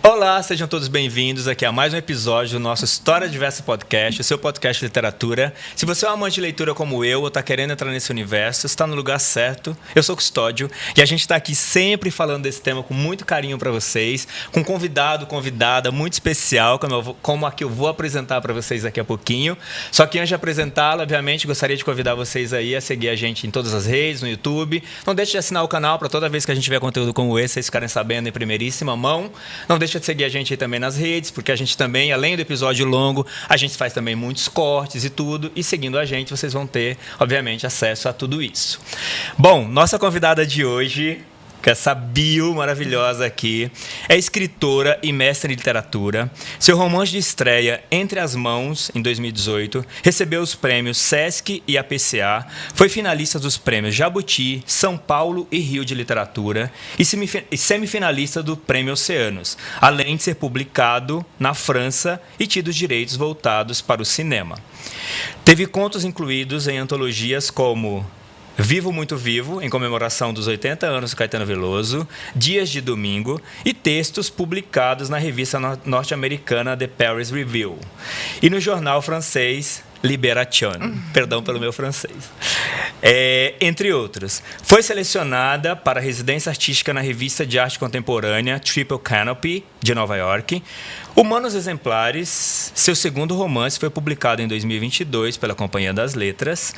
Olá, sejam todos bem-vindos aqui a mais um episódio do nosso História Diversa Podcast, o seu podcast de literatura. Se você é um amante de leitura como eu ou está querendo entrar nesse universo, está no lugar certo. Eu sou o Custódio e a gente está aqui sempre falando desse tema com muito carinho para vocês, com convidada muito especial, como a que eu vou apresentar para vocês daqui a pouquinho. Só que antes de apresentá-la, obviamente, gostaria de convidar vocês aí a seguir a gente em todas as redes, no YouTube. Não deixe de assinar o canal para toda vez que a gente tiver conteúdo como esse, vocês ficarem sabendo em primeiríssima mão. Não deixe de seguir a gente aí também nas redes, porque a gente também, além do episódio longo, a gente faz também muitos cortes e tudo, e seguindo a gente, vocês vão ter, obviamente, acesso a tudo isso. Bom, nossa convidada de hoje, que essa bio maravilhosa aqui, é escritora e mestre em literatura. Seu romance de estreia, Entre as Mãos, em 2018, recebeu os prêmios Sesc e APCA, foi finalista dos prêmios Jabuti, São Paulo e Rio de Literatura e semifinalista do Prêmio Oceanos, além de ser publicado na França e tido os direitos voltados para o cinema. Teve contos incluídos em antologias como Vivo Muito Vivo, em comemoração dos 80 anos do Caetano Veloso, Dias de Domingo e textos publicados na revista norte-americana The Paris Review e no jornal francês Libération, perdão pelo meu francês, entre outros. Foi selecionada para residência artística na revista de arte contemporânea Triple Canopy, de Nova York. Humanos Exemplares, seu segundo romance, foi publicado em 2022 pela Companhia das Letras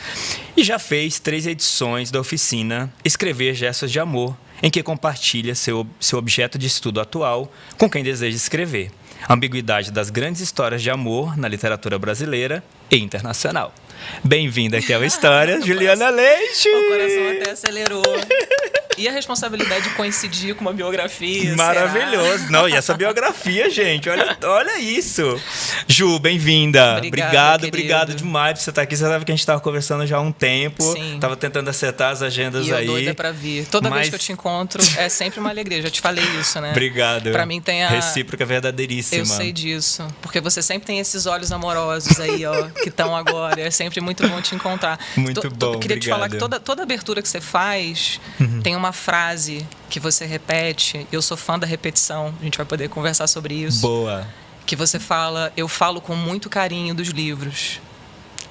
e já fez 3 edições da oficina Escrever Gestos de Amor, em que compartilha seu objeto de estudo atual com quem deseja escrever. A ambiguidade das grandes histórias de amor na literatura brasileira e internacional. Bem-vinda aqui ao História, Juliana Leite! O coração até acelerou. E a responsabilidade de coincidir com uma biografia. Maravilhoso. Será? Não, e essa biografia, gente, olha isso. Ju, bem-vinda. Obrigado demais por você estar aqui. Você sabe que a gente estava conversando já há um tempo. Sim. Estava tentando acertar as agendas e aí. E eu doida pra vir. Toda vez que eu te encontro, é sempre uma alegria. Já te falei isso, né? Obrigado. Pra mim tem a recíproca verdadeiríssima. Eu sei disso. Porque você sempre tem esses olhos amorosos aí, ó, que estão agora. É sempre muito bom te encontrar. Muito bom, Eu queria obrigado. te falar que toda abertura que você faz tem uma frase que você repete. Eu sou fã da repetição. A gente vai poder conversar sobre isso. Boa. Que você fala, eu falo com muito carinho dos livros.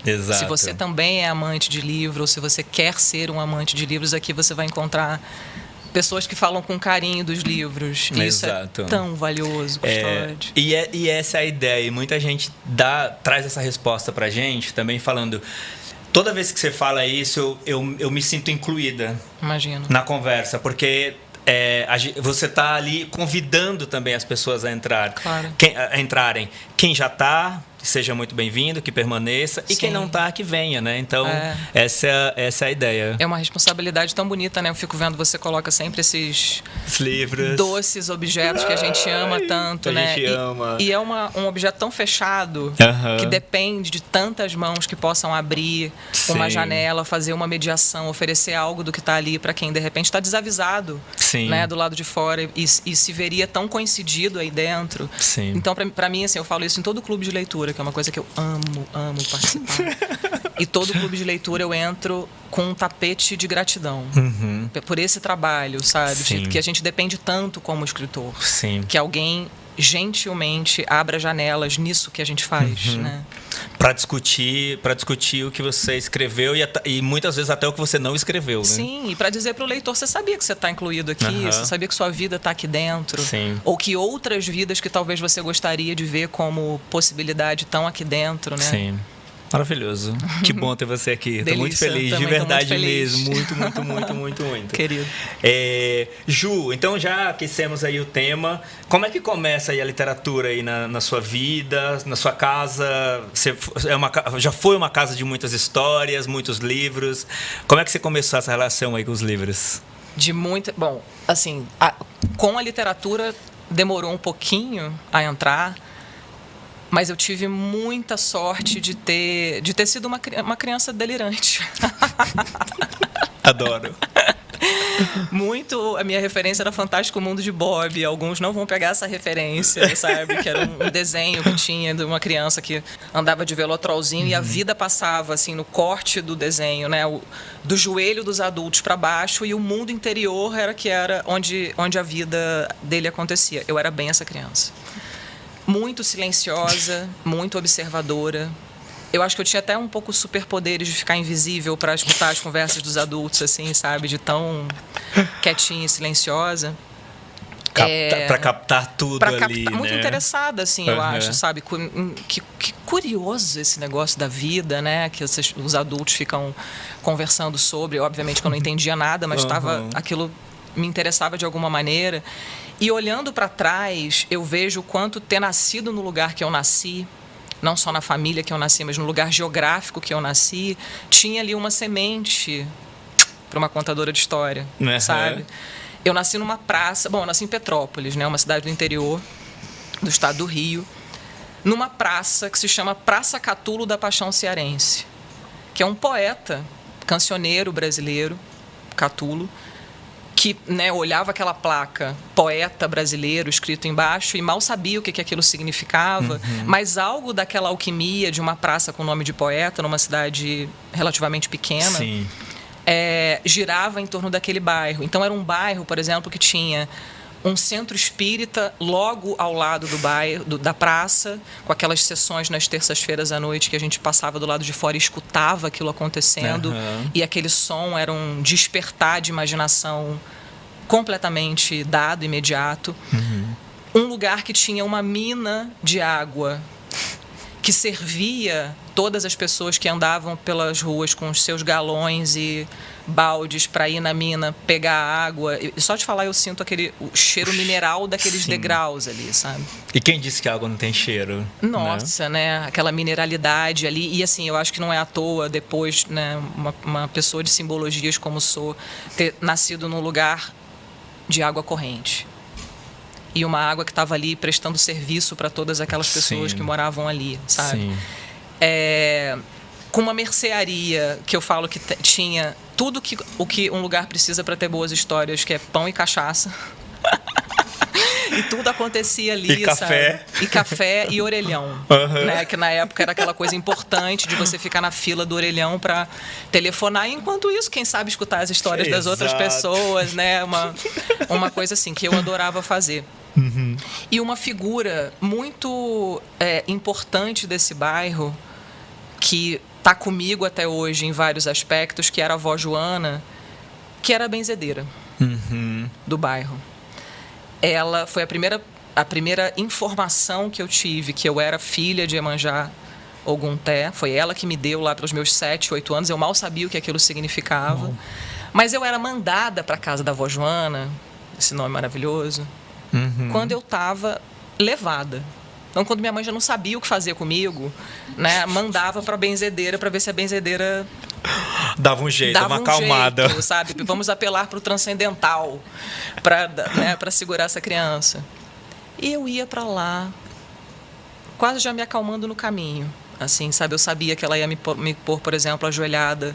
Exato. Se você também é amante de livro, ou se você quer ser um amante de livros, aqui você vai encontrar pessoas que falam com carinho dos livros. E Exato. Isso é tão valioso, Custódio. E essa é a ideia. E muita gente traz essa resposta pra gente, também falando... Toda vez que você fala isso, eu me sinto incluída. Imagino. Na conversa, porque você está ali convidando também as pessoas a entrar, claro. A entrarem. Quem já está, seja muito bem-vindo, que permaneça. E quem não está, que venha, né? Então, essa é a ideia. É uma responsabilidade tão bonita, né? Eu fico vendo, você coloca sempre esses livros, doces objetos que a gente ama tanto, né? A gente ama. E é um objeto tão fechado que depende de tantas mãos que possam abrir uma janela, fazer uma mediação, oferecer algo do que está ali para quem, de repente, está desavisado, né? Do lado de fora e se veria tão coincidido aí dentro. Sim. Então, para mim, assim, eu falo isso em todo clube de leitura, que é uma coisa que eu amo participar. E todo clube de leitura eu entro com um tapete de gratidão por esse trabalho, sabe? Que a gente depende tanto como escritor. Sim. Que alguém gentilmente abra janelas nisso que a gente faz, né? Para discutir o que você escreveu e muitas vezes até o que você não escreveu, né? Sim, e para dizer para o leitor, você sabia que você está incluído aqui, você sabia que sua vida está aqui dentro, ou que outras vidas que talvez você gostaria de ver como possibilidade estão aqui dentro, né? Sim. Maravilhoso. Que bom ter você aqui. Estou muito feliz, de verdade mesmo. Muito. Querido. Ju, então já aquecemos aí o tema. Como é que começa aí a literatura aí na sua vida, na sua casa? Você já foi uma casa de muitas histórias, muitos livros. Como é que você começou essa relação aí com os livros? Bom, assim, com a literatura demorou um pouquinho a entrar. Mas eu tive muita sorte de ter sido uma criança delirante. Adoro. Muito, a minha referência era Fantástico Mundo de Bob. Alguns não vão pegar essa referência, sabe? Que era um desenho que tinha de uma criança que andava de velotrolzinho e a vida passava, assim, no corte do desenho, né? Do joelho dos adultos para baixo, e o mundo interior era onde a vida dele acontecia. Eu era bem essa criança. Muito silenciosa, muito observadora. Eu acho que eu tinha até um pouco superpoderes de ficar invisível para escutar as conversas dos adultos, assim, sabe? De tão quietinha e silenciosa. Para captar tudo ali, né? Muito interessada, assim, eu acho, sabe? Que curioso esse negócio da vida, né? Que os adultos ficam conversando sobre. Obviamente que eu não entendia nada, mas aquilo me interessava de alguma maneira. E olhando para trás, eu vejo o quanto ter nascido no lugar que eu nasci, não só na família que eu nasci, mas no lugar geográfico que eu nasci, tinha ali uma semente para uma contadora de história, sabe? Eu nasci numa praça... Bom, eu nasci em Petrópolis, né? Uma cidade do interior do estado do Rio, numa praça que se chama Praça Catulo da Paixão Cearense, que é um poeta, cancioneiro brasileiro, Catulo, que, né, olhava aquela placa, poeta brasileiro, escrito embaixo, e mal sabia o que aquilo significava, mas algo daquela alquimia de uma praça com nome de poeta, numa cidade relativamente pequena, girava em torno daquele bairro. Então, era um bairro, por exemplo, que tinha um centro espírita logo ao lado do bairro, da praça, com aquelas sessões nas terças-feiras à noite que a gente passava do lado de fora e escutava aquilo acontecendo, e aquele som era um despertar de imaginação completamente dado, imediato. Um lugar que tinha uma mina de água que servia todas as pessoas que andavam pelas ruas com os seus galões e baldes para ir na mina pegar água. E só de falar eu sinto o cheiro mineral daqueles degraus ali, sabe? E quem disse que a água não tem cheiro? Nossa, né? Aquela mineralidade ali. E assim, eu acho que não é à toa depois, né, uma pessoa de simbologias como sou, ter nascido num lugar de água corrente. E uma água que estava ali prestando serviço para todas aquelas pessoas que moravam ali, sabe? Com uma mercearia que eu falo que tinha tudo o que um lugar precisa para ter boas histórias, que é pão e cachaça. E tudo acontecia ali, café. Sabe? E café e orelhão. Né? Que na época era aquela coisa importante de você ficar na fila do orelhão para telefonar. E enquanto isso, quem sabe escutar as histórias das outras pessoas, né? Uma coisa assim que eu adorava fazer. E uma figura muito importante desse bairro, que está comigo até hoje em vários aspectos, que era a avó Joana, que era a benzedeira do bairro. Ela foi a primeira informação que eu tive que eu era filha de Iemanjá Ogunté. Foi ela que me deu lá pelos meus 7, 8 anos. Eu mal sabia o que aquilo significava. Mas eu era mandada para a casa da avó Joana, esse nome maravilhoso, quando eu estava levada. Então, quando minha mãe já não sabia o que fazer comigo, né, mandava para a benzedeira para ver se a benzedeira dava um jeito, uma acalmada. Jeito, sabe? Vamos apelar para o transcendental para segurar essa criança. E eu ia para lá, quase já me acalmando no caminho. Assim, sabe? Eu sabia que ela ia me pôr, por exemplo, ajoelhada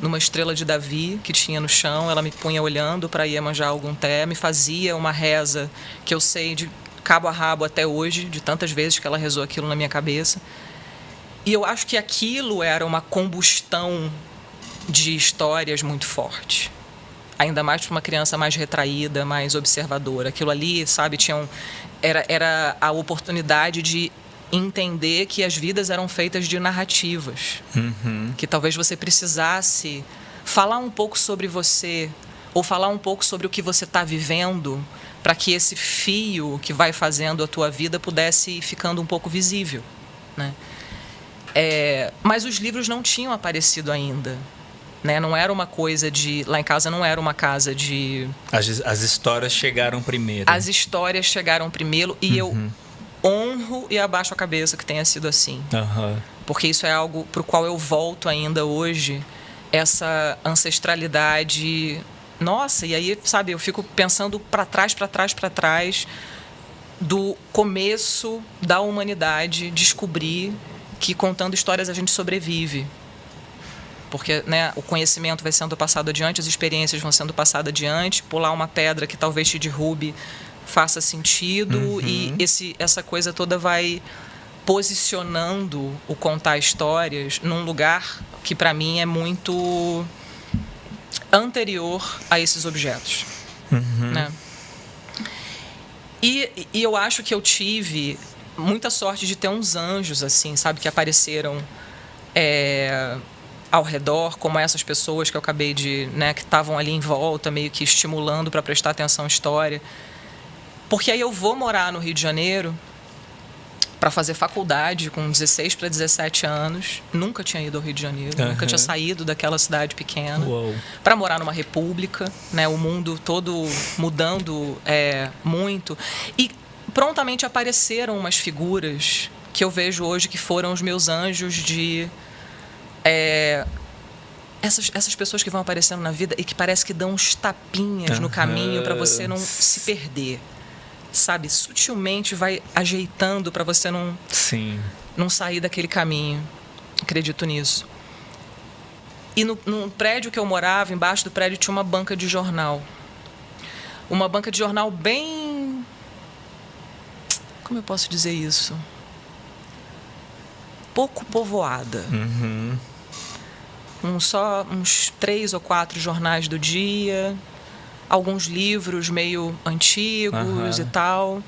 numa estrela de Davi que tinha no chão. Ela me punha olhando para Iemanjá Ogunté, me fazia uma reza que eu sei de cabo a rabo até hoje, de tantas vezes que ela rezou aquilo na minha cabeça. E eu acho que aquilo era uma combustão de histórias muito forte. Ainda mais para uma criança mais retraída, mais observadora. Aquilo ali, sabe, era a oportunidade de entender que as vidas eram feitas de narrativas. Que talvez você precisasse falar um pouco sobre você, ou falar um pouco sobre o que você está vivendo, para que esse fio que vai fazendo a tua vida pudesse ir ficando um pouco visível, né? Mas os livros não tinham aparecido ainda, né? Não era uma coisa de... Lá em casa não era uma casa de... As histórias chegaram primeiro. As histórias chegaram primeiro e eu honro e abaixo a cabeça que tenha sido assim. Porque isso é algo para o qual eu volto ainda hoje, essa ancestralidade... Nossa, e aí, sabe, eu fico pensando para trás do começo da humanidade, descobrir que contando histórias a gente sobrevive. porque, né, o conhecimento vai sendo passado adiante, as experiências vão sendo passadas adiante, pular uma pedra que talvez te derrube faça sentido, e essa coisa toda vai posicionando o contar histórias num lugar que, para mim, é muito anterior a esses objetos. Né? E eu acho que eu tive muita sorte de ter uns anjos, assim, sabe, que apareceram ao redor, como essas pessoas que eu acabei de... né, que estavam ali em volta, meio que estimulando para prestar atenção à história. Porque aí eu vou morar no Rio de Janeiro para fazer faculdade com 16 para 17 anos. Nunca tinha ido ao Rio de Janeiro, nunca tinha saído daquela cidade pequena. Para morar numa república, né, o mundo todo mudando muito. E prontamente apareceram umas figuras que eu vejo hoje que foram os meus anjos de... essas pessoas que vão aparecendo na vida e que parece que dão uns tapinhas no caminho para você não se perder. Sabe, sutilmente vai ajeitando para você não sair daquele caminho. Acredito nisso. E no prédio que eu morava, embaixo do prédio tinha uma banca de jornal. Uma banca de jornal bem... como eu posso dizer isso? Pouco povoada. Com só uns 3 ou 4 jornais do dia... alguns livros meio antigos e tal.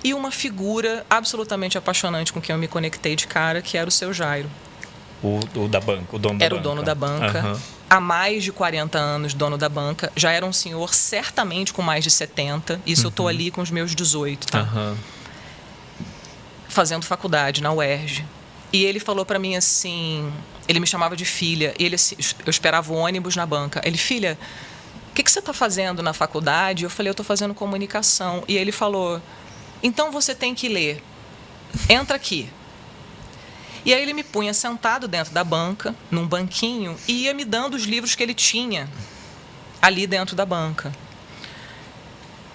E uma figura absolutamente apaixonante com quem eu me conectei de cara, que era o Seu Jairo. O da banca, o dono da banca. Era o dono da banca. Há mais de 40 anos, dono da banca. Já era um senhor, certamente, com mais de 70. Isso eu tô ali com os meus 18, tá? Fazendo faculdade na UERJ. E ele falou pra mim assim... ele me chamava de filha. E eu esperava o ônibus na banca. Ele, filha... o que você está fazendo na faculdade? Eu falei, eu estou fazendo comunicação. E ele falou, então você tem que ler. Entra aqui. E aí ele me punha sentado dentro da banca, num banquinho, e ia me dando os livros que ele tinha ali dentro da banca.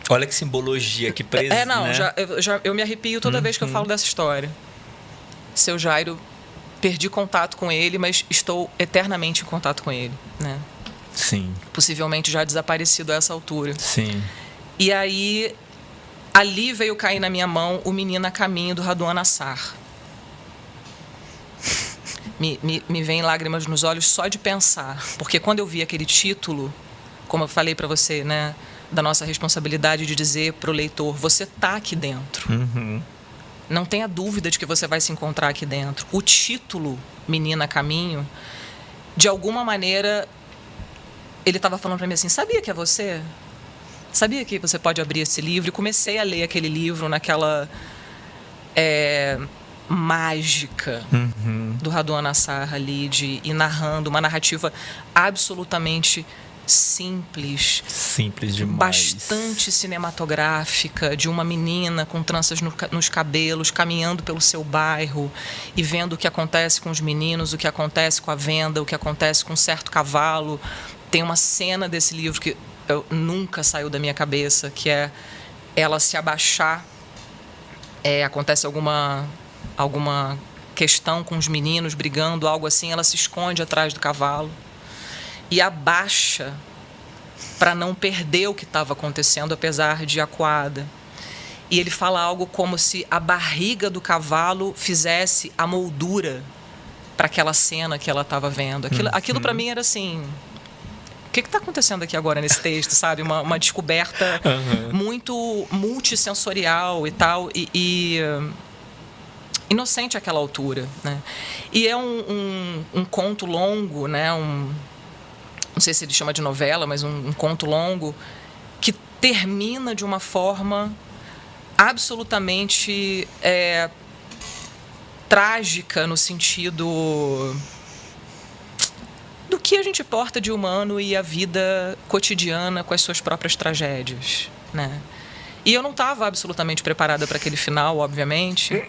Olha que simbologia, que presente. Eu me arrepio toda vez que eu falo dessa história. Seu Jairo, perdi contato com ele, mas estou eternamente em contato com ele, né? Sim. Possivelmente já desaparecido a essa altura. Sim. E aí, ali veio cair na minha mão O Menino a Caminho, do Raduan Nassar. Me vem lágrimas nos olhos só de pensar. Porque quando eu vi aquele título, como eu falei para você, né, da nossa responsabilidade de dizer para o leitor, você tá aqui dentro. Não tenha dúvida de que você vai se encontrar aqui dentro. O título, Menina a Caminho, de alguma maneira... ele estava falando para mim assim, sabia que é você? Sabia que você pode abrir esse livro? E comecei a ler aquele livro naquela mágica do Raduan Nassar ali, de ir narrando uma narrativa absolutamente simples. Simples demais. Bastante cinematográfica, de uma menina com tranças nos cabelos, caminhando pelo seu bairro e vendo o que acontece com os meninos, o que acontece com a venda, o que acontece com um certo cavalo. Tem uma cena desse livro que nunca saiu da minha cabeça, que é ela se abaixar, acontece alguma questão com os meninos brigando, algo assim, ela se esconde atrás do cavalo e abaixa para não perder o que estava acontecendo, apesar de acuada. E ele fala algo como se a barriga do cavalo fizesse a moldura para aquela cena que ela estava vendo. Aquilo para mim era assim... o que está acontecendo aqui agora nesse texto, sabe? Uma descoberta muito multissensorial e tal, e inocente àquela altura, né? E é um conto longo, né? Não sei se ele chama de novela, mas um conto longo que termina de uma forma absolutamente trágica, no sentido... do que a gente porta de humano e a vida cotidiana com as suas próprias tragédias, né? E eu não estava absolutamente preparada para aquele final, obviamente,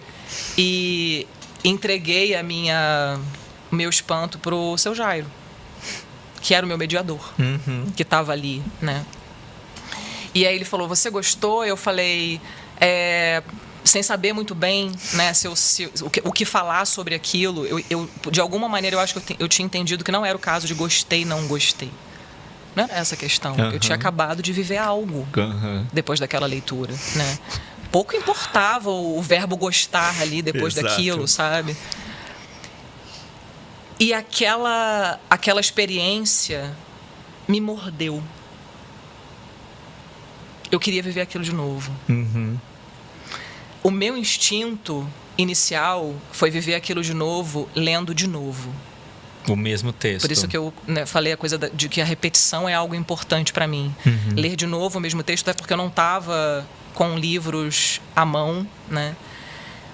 e entreguei o meu espanto pro Seu Jairo, que era o meu mediador, que estava ali, né? E aí ele falou, você gostou? Eu falei, sem saber muito bem, né, o que falar sobre aquilo. Eu, de alguma maneira, eu acho que eu tinha entendido que não era o caso de gostei, não gostei. Não era essa a questão. Eu tinha acabado de viver algo depois daquela leitura, né? Pouco importava o verbo gostar ali depois daquilo, sabe? E aquela experiência me mordeu. Eu queria viver aquilo de novo. O meu instinto inicial foi viver aquilo de novo, lendo de novo. O mesmo texto. Por isso que eu, né, falei a coisa de que a repetição é algo importante para mim. Ler de novo o mesmo texto é porque eu não estava com livros à mão, né?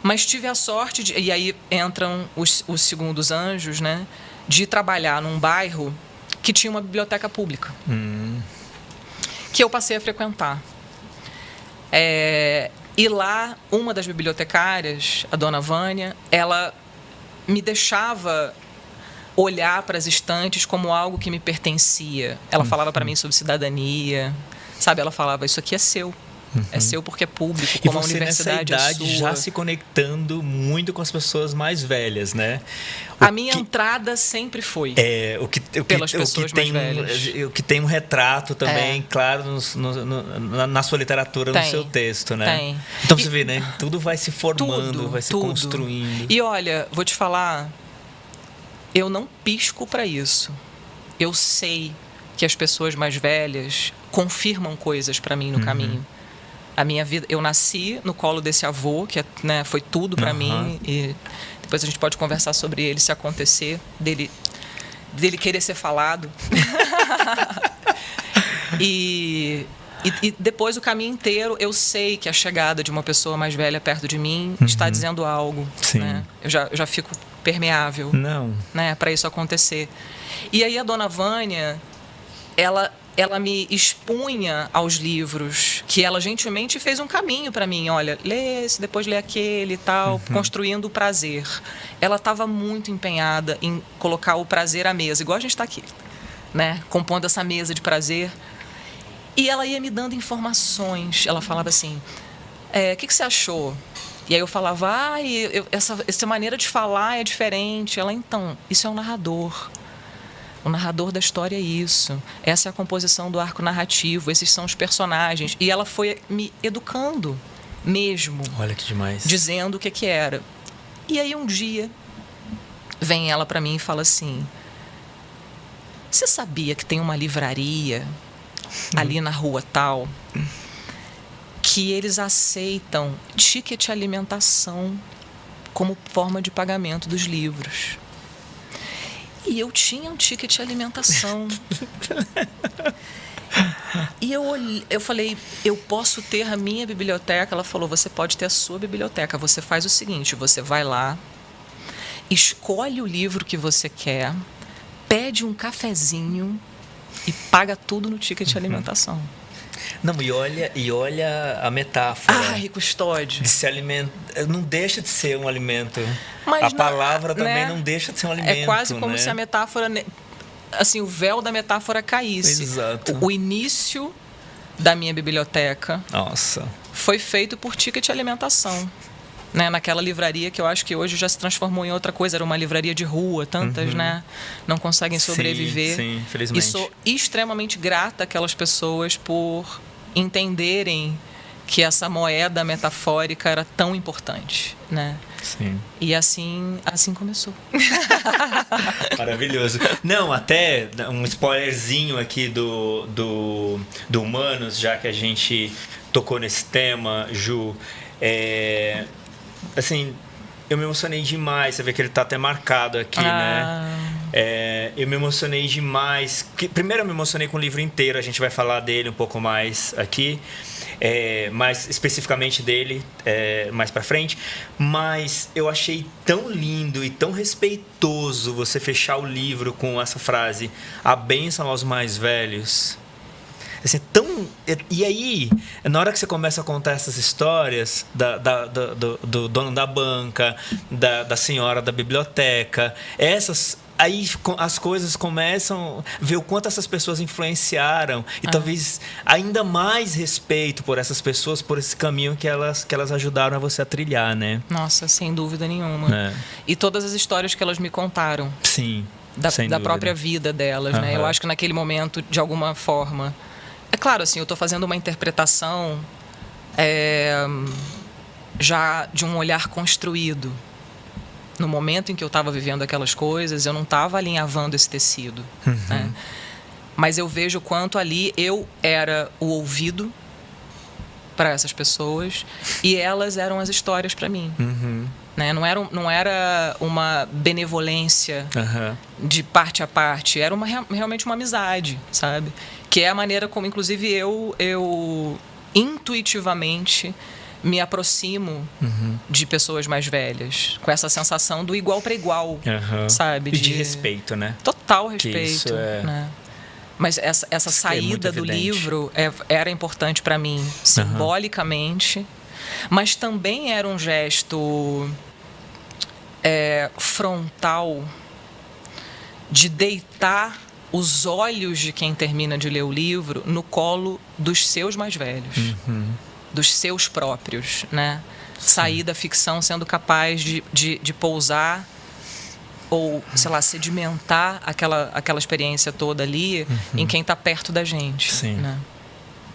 Mas tive a sorte e aí entram os segundos anjos, né? De trabalhar num bairro que tinha uma biblioteca pública. Que eu passei a frequentar. E lá, uma das bibliotecárias, a dona Vânia, ela me deixava olhar para as estantes como algo que me pertencia. Ela falava para mim sobre cidadania, sabe? Ela falava, isso aqui é seu. É seu porque é público, como a universidade nessa idade, é sua. já se conectando muito com as pessoas mais velhas, né? A minha entrada sempre foi pelas pessoas mais velhas. O que tem um retrato também, claro, na sua literatura, no seu texto, né? Então você vê, né? Tudo vai se formando, vai se construindo. E olha, vou te falar, eu não pisco para isso. Eu sei que as pessoas mais velhas confirmam coisas para mim no caminho. A minha vida, eu nasci no colo desse avô, que, né, foi tudo para mim, e depois a gente pode conversar sobre ele, se acontecer, dele querer ser falado. E depois o caminho inteiro, eu sei que a chegada de uma pessoa mais velha perto de mim está dizendo algo. Né? Eu já fico permeável, né, para isso acontecer. E aí a dona Vânia, ela me expunha aos livros, que ela gentilmente fez um caminho para mim. Olha, lê esse, depois lê aquele e tal, construindo o prazer. Ela estava muito empenhada em colocar o prazer à mesa, igual a gente está aqui, né? Compondo essa mesa de prazer. E ela ia me dando informações. Ela falava assim, o que você achou? E aí eu falava, essa maneira de falar é diferente. Ela, então, isso é um narrador. O narrador da história é isso. Essa é a composição do arco narrativo. Esses são os personagens. E ela foi me educando mesmo. Olha que demais. Dizendo o que era. E aí um dia vem ela para mim e fala assim, você sabia que tem uma livraria ali na rua tal que eles aceitam ticket alimentação como forma de pagamento dos livros? E eu tinha um ticket de alimentação. E eu falei, eu posso ter a minha biblioteca? Ela falou, você pode ter a sua biblioteca. Você faz o seguinte, você vai lá, escolhe o livro que você quer, pede um cafezinho e paga tudo no ticket de alimentação. Não, e olha a metáfora. Ai, Custódio. De se alimentar. Não deixa de ser um alimento. Mas a palavra também não deixa de ser um alimento. É quase como se a metáfora, assim, o véu da metáfora caísse. Exato. O início da minha biblioteca foi feito por ticket de alimentação. Né? Naquela livraria que eu acho que hoje já se transformou em outra coisa. Era uma livraria de rua, tantas, né? Não conseguem sobreviver. Sim, infelizmente. E sou extremamente grata àquelas pessoas por entenderem que essa moeda metafórica era tão importante, né? Sim. E assim começou. Maravilhoso. Não, até um spoilerzinho aqui do Humanos, já que a gente tocou nesse tema, Ju. Assim, eu me emocionei demais. Você vê que ele tá até marcado aqui, né? Eu me emocionei demais. Primeiro eu me emocionei com o livro inteiro. A gente vai falar dele um pouco mais aqui. Mais especificamente dele mais pra frente. Mas eu achei tão lindo e tão respeitoso você fechar o livro com essa frase: a bênção aos mais velhos. Assim, e aí, na hora que você começa a contar essas histórias do dono da banca, da senhora da biblioteca, essas aí as coisas começam a ver o quanto essas pessoas influenciaram e talvez ainda mais respeito por essas pessoas, por esse caminho que elas ajudaram a você a trilhar, né? Nossa, sem dúvida nenhuma. E todas as histórias que elas me contaram. Sim, da própria vida delas, né? Eu acho que naquele momento, de alguma forma... É claro, assim, eu estou fazendo uma interpretação já de um olhar construído. No momento em que eu estava vivendo aquelas coisas, eu não estava alinhavando esse tecido. Né? Mas eu vejo o quanto ali eu era o ouvido para essas pessoas e elas eram as histórias para mim. Né? Não era uma benevolência de parte a parte, era realmente uma amizade, sabe? Que é a maneira como, inclusive, eu intuitivamente me aproximo de pessoas mais velhas, com essa sensação do igual para igual, sabe? De respeito, né? Total respeito, né? Mas essa saída do livro era importante para mim, simbolicamente, mas também era um gesto frontal de deitar os olhos de quem termina de ler o livro no colo dos seus mais velhos. Dos seus próprios, né? Sair da ficção sendo capaz de pousar ou, sei lá, sedimentar aquela experiência toda ali em quem está perto da gente. Sim. Né?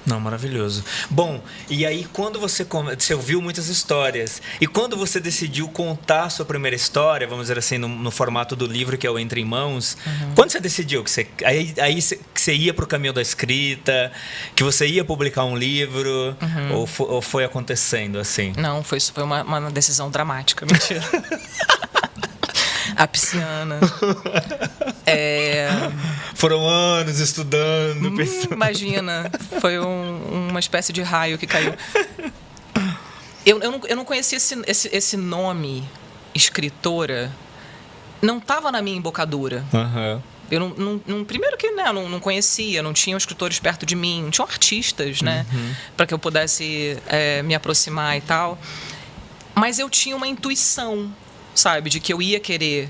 Não, maravilhoso. Bom, e aí quando você ouviu muitas histórias, e quando você decidiu contar a sua primeira história, vamos dizer assim, no formato do livro que é o Entre em Mãos, quando você decidiu que você ia para o caminho da escrita, que você ia publicar um livro, ou foi acontecendo assim? Não, foi uma decisão dramática, mentira. A pisciana. Foram anos estudando, pensando. Imagina, foi uma espécie de raio que caiu. Eu não conhecia esse nome, escritora, não estava na minha embocadura. Eu primeiro que não conhecia, não tinham escritores perto de mim, não tinham artistas, né, para que eu pudesse me aproximar e tal. Mas eu tinha uma intuição, sabe, de que eu ia querer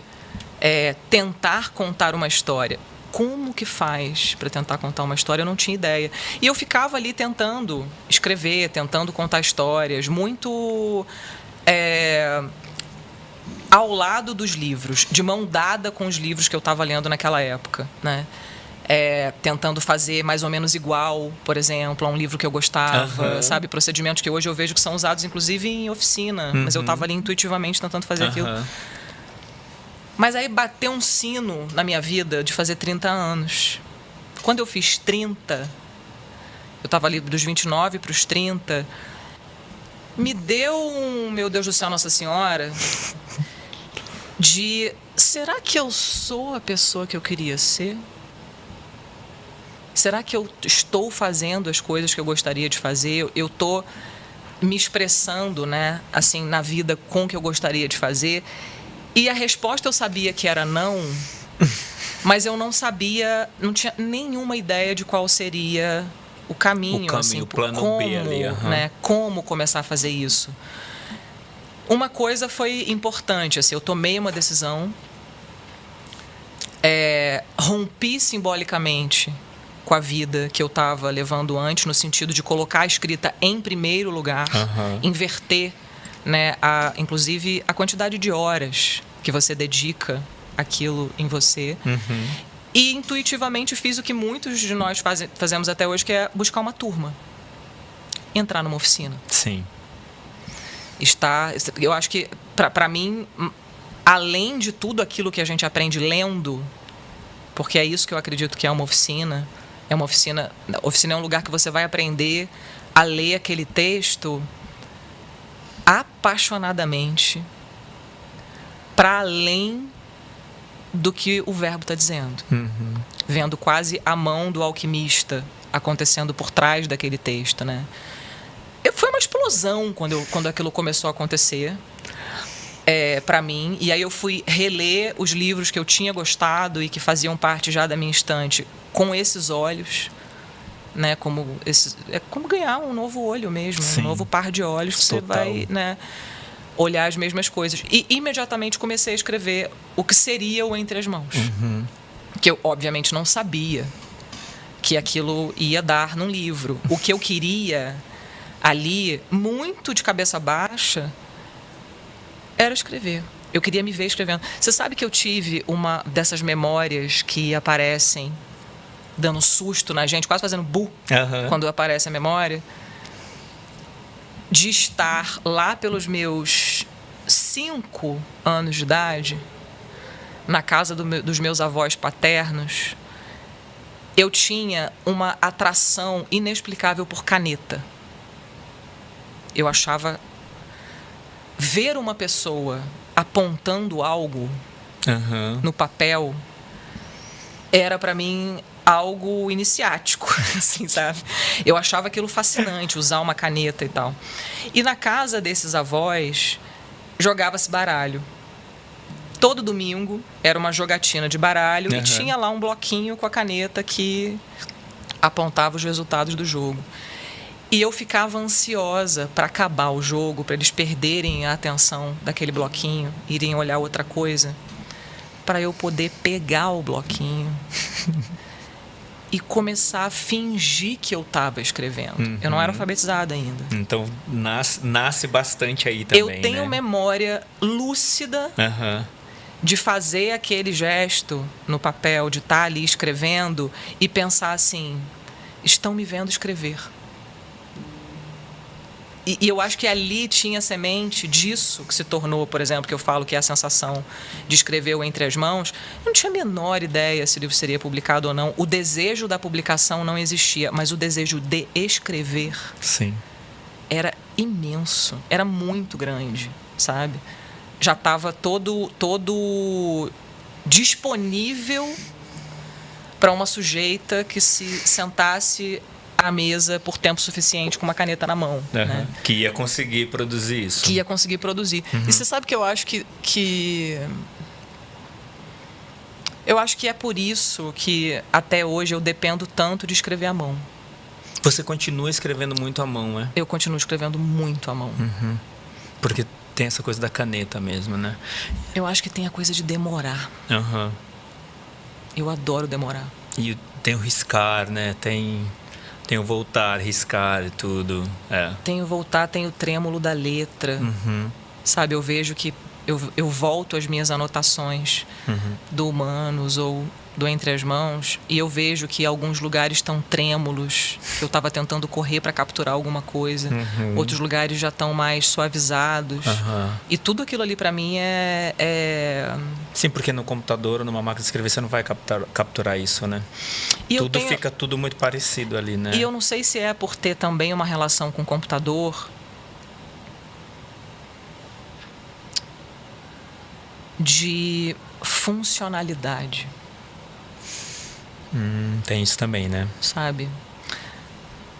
tentar contar uma história. Como que faz para tentar contar uma história? Eu não tinha ideia. E eu ficava ali tentando escrever, tentando contar histórias, muito ao lado dos livros, de mão dada com os livros que eu estava lendo naquela época, né? Tentando fazer mais ou menos igual, por exemplo, a um livro que eu gostava, sabe? Procedimentos que hoje eu vejo que são usados, inclusive, em oficina. Mas eu estava ali intuitivamente tentando fazer aquilo. Mas aí bateu um sino na minha vida de fazer 30 anos. Quando eu fiz 30, eu estava ali dos 29 para os 30, me deu meu Deus do céu, Nossa Senhora, de... Será que eu sou a pessoa que eu queria ser? Será que eu estou fazendo as coisas que eu gostaria de fazer? Eu estou me expressando, né, assim, na vida com o que eu gostaria de fazer? E a resposta eu sabia que era não, mas eu não sabia, não tinha nenhuma ideia de qual seria o caminho, assim, o plano como, B ali, né, como começar a fazer isso. Uma coisa foi importante, assim, eu tomei uma decisão, rompi simbolicamente com a vida que eu estava levando antes, no sentido de colocar a escrita em primeiro lugar, inverter, né, inclusive a quantidade de horas que você dedica aquilo em você. E intuitivamente fiz o que muitos de nós fazemos até hoje, que é buscar uma turma, entrar numa oficina. Sim. Eu acho que, para mim, além de tudo aquilo que a gente aprende lendo, porque é isso que eu acredito que é uma oficina. A oficina é um lugar que você vai aprender a ler aquele texto apaixonadamente, para além do que o verbo está dizendo. Vendo quase a mão do alquimista acontecendo por trás daquele texto, né? Foi uma explosão quando aquilo começou a acontecer para mim. E aí eu fui reler os livros que eu tinha gostado e que faziam parte já da minha estante com esses olhos, né? É como ganhar um novo olho mesmo. Sim. Um novo par de olhos que você vai, né, olhar as mesmas coisas. E imediatamente comecei a escrever o que seria o Entre as Mãos. Que eu, obviamente, não sabia que aquilo ia dar num livro. O que eu queria ali, muito de cabeça baixa, era escrever. Eu queria me ver escrevendo. Você sabe que eu tive uma dessas memórias que aparecem dando susto na gente, quase fazendo quando aparece a memória, de estar lá pelos meus 5 anos de idade, na casa dos meus avós paternos. Eu tinha uma atração inexplicável por caneta. Eu achava ver uma pessoa apontando algo no papel era para mim algo iniciático, assim, sabe? Eu achava aquilo fascinante, usar uma caneta e tal. E na casa desses avós jogava-se baralho. Todo domingo era uma jogatina de baralho e tinha lá um bloquinho com a caneta que apontava os resultados do jogo. E eu ficava ansiosa para acabar o jogo, para eles perderem a atenção daquele bloquinho, irem olhar outra coisa, para eu poder pegar o bloquinho e começar a fingir que eu estava escrevendo. Eu não era alfabetizada ainda. Então, nasce bastante aí também, eu tenho memória lúcida de fazer aquele gesto no papel, de estar ali escrevendo e pensar assim, estão me vendo escrever. E eu acho que ali tinha semente disso que se tornou, por exemplo, que eu falo que é a sensação de escrever o Entre as Mãos. Eu não tinha a menor ideia se o livro seria publicado ou não. O desejo da publicação não existia, mas o desejo de escrever era imenso, era muito grande, sabe? Já estava todo disponível para uma sujeita que se sentasse à mesa por tempo suficiente com uma caneta na mão. Né? Que ia conseguir produzir isso. Que ia conseguir produzir. E você sabe que eu acho que... Eu acho que é por isso que até hoje eu dependo tanto de escrever à mão. Você continua escrevendo muito à mão, né? Eu continuo escrevendo muito à mão. Porque tem essa coisa da caneta mesmo, né? Eu acho que tem a coisa de demorar. Eu adoro demorar. E tem o riscar, né? Tem o voltar, riscar e tudo. Tem o voltar, tem o trêmulo da letra. Sabe, eu vejo que eu volto às minhas anotações do Humanos ou do Entre as Mãos e eu vejo que alguns lugares estão trêmulos, que eu estava tentando correr para capturar alguma coisa. Outros lugares já estão mais suavizados. E tudo aquilo ali para mim é... Sim, porque no computador ou numa máquina de escrever você não vai capturar isso, né? E fica tudo muito parecido ali, né? E eu não sei se é por ter também uma relação com o computador de funcionalidade. Tem isso também, né? Sabe?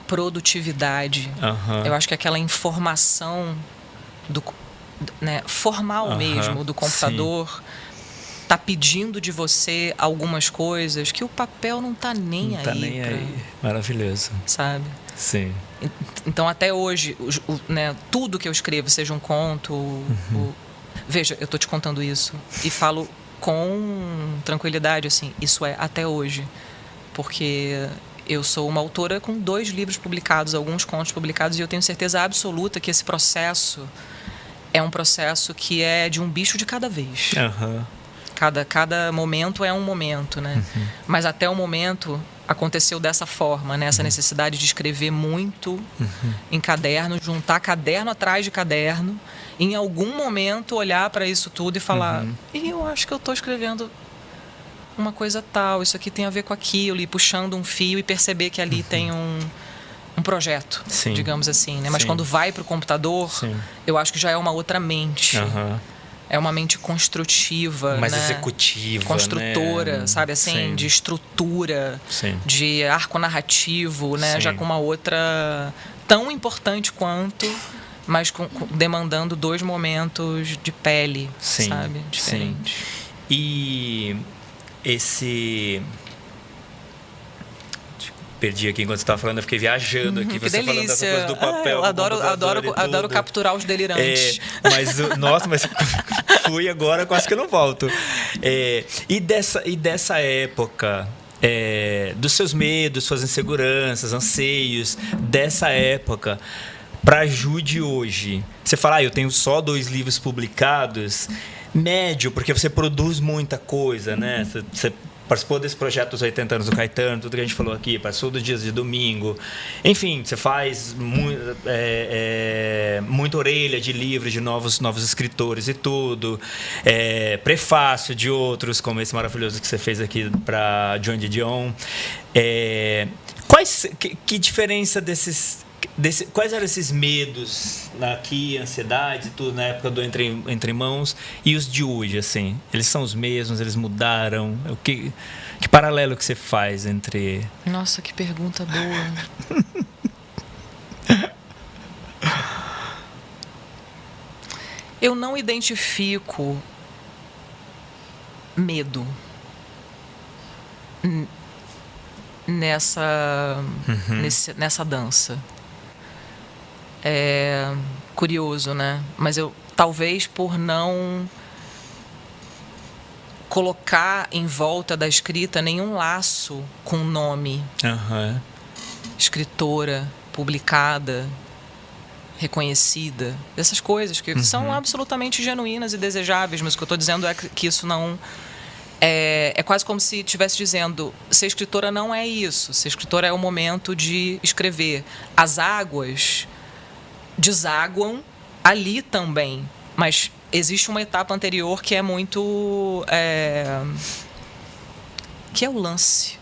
Produtividade. Eu acho que aquela informação formal mesmo do computador tá pedindo de você algumas coisas que o papel não tá nem aí. Tá nem aí. Maravilhoso. Sabe? Sim. Então, até hoje, tudo que eu escrevo, seja um conto... Veja, eu tô te contando isso e falo com tranquilidade, assim, isso é até hoje. Porque eu sou uma autora com 2 livros publicados, alguns contos publicados, e eu tenho certeza absoluta que esse processo é um processo que é de um bicho de cada vez. Cada momento é um momento, né? Mas até o momento aconteceu dessa forma, né? Essa necessidade de escrever muito em caderno, juntar caderno atrás de caderno, em algum momento olhar para isso tudo e falar, e eu acho que eu estou escrevendo uma coisa tal, isso aqui tem a ver com aquilo, e puxando um fio e perceber que ali tem um projeto, digamos assim, né? Mas quando vai para o computador, eu acho que já é uma outra mente. É uma mente construtiva, mais né? executiva, construtora, né? Sabe assim, de estrutura, de arco narrativo, né? Já com uma outra tão importante quanto, mas demandando 2 momentos de pele, sabe? Diferentes. E perdi aqui enquanto você estava falando, eu fiquei viajando aqui, você delícia. Falando dessa coisa do papel. Eu adoro capturar os delirantes. Mas fui agora, quase que eu não volto. E dessa época, dos seus medos, suas inseguranças, anseios, dessa época, para a Ju de hoje, você fala, eu tenho só 2 livros publicados, médio, porque você produz muita coisa, né? Você participou desse projeto dos 80 anos do Caetano, tudo que a gente falou aqui, passou dos dias de domingo. Enfim, você faz muita orelha de livros de novos escritores e tudo. Prefácio de outros, como esse maravilhoso que você fez aqui para John de Dion. Que diferença quais eram esses medos aqui, ansiedade e tudo na época do Entre Mãos e os de hoje, assim? Eles são os mesmos? Eles mudaram? Que paralelo que você faz entre... Nossa, que pergunta boa. Eu não identifico medo nessa dança. É curioso, né? Mas eu, talvez por não colocar em volta da escrita nenhum laço com nome. Uhum. Escritora, publicada, reconhecida. Essas coisas que são absolutamente genuínas e desejáveis, mas o que eu estou dizendo é que isso não... É quase como se estivesse dizendo, ser escritora não é isso. Ser escritora é o momento de escrever. As águas desaguam ali também, mas existe uma etapa anterior que é muito... que é o lance.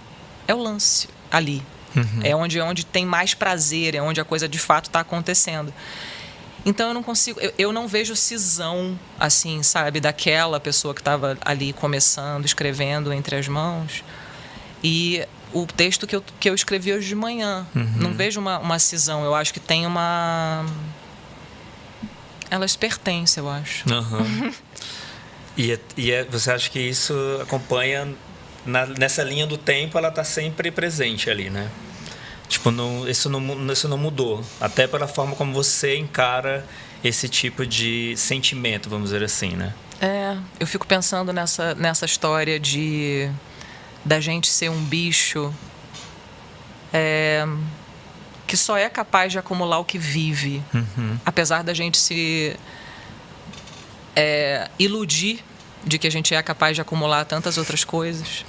É o lance ali. É onde tem mais prazer, é onde a coisa de fato está acontecendo. Então eu não consigo, eu não vejo cisão, assim, sabe, daquela pessoa que estava ali começando, escrevendo entre as mãos, e o texto que eu escrevi hoje de manhã. Não vejo uma cisão, eu acho que tem uma... Elas pertencem, eu acho. Você acha que isso acompanha, nessa linha do tempo, ela está sempre presente ali, né? Tipo, isso não mudou. Até pela forma como você encara esse tipo de sentimento, vamos dizer assim, né? Eu fico pensando nessa história da gente ser um bicho que só é capaz de acumular o que vive. Apesar da gente se iludir de que a gente é capaz de acumular tantas outras coisas.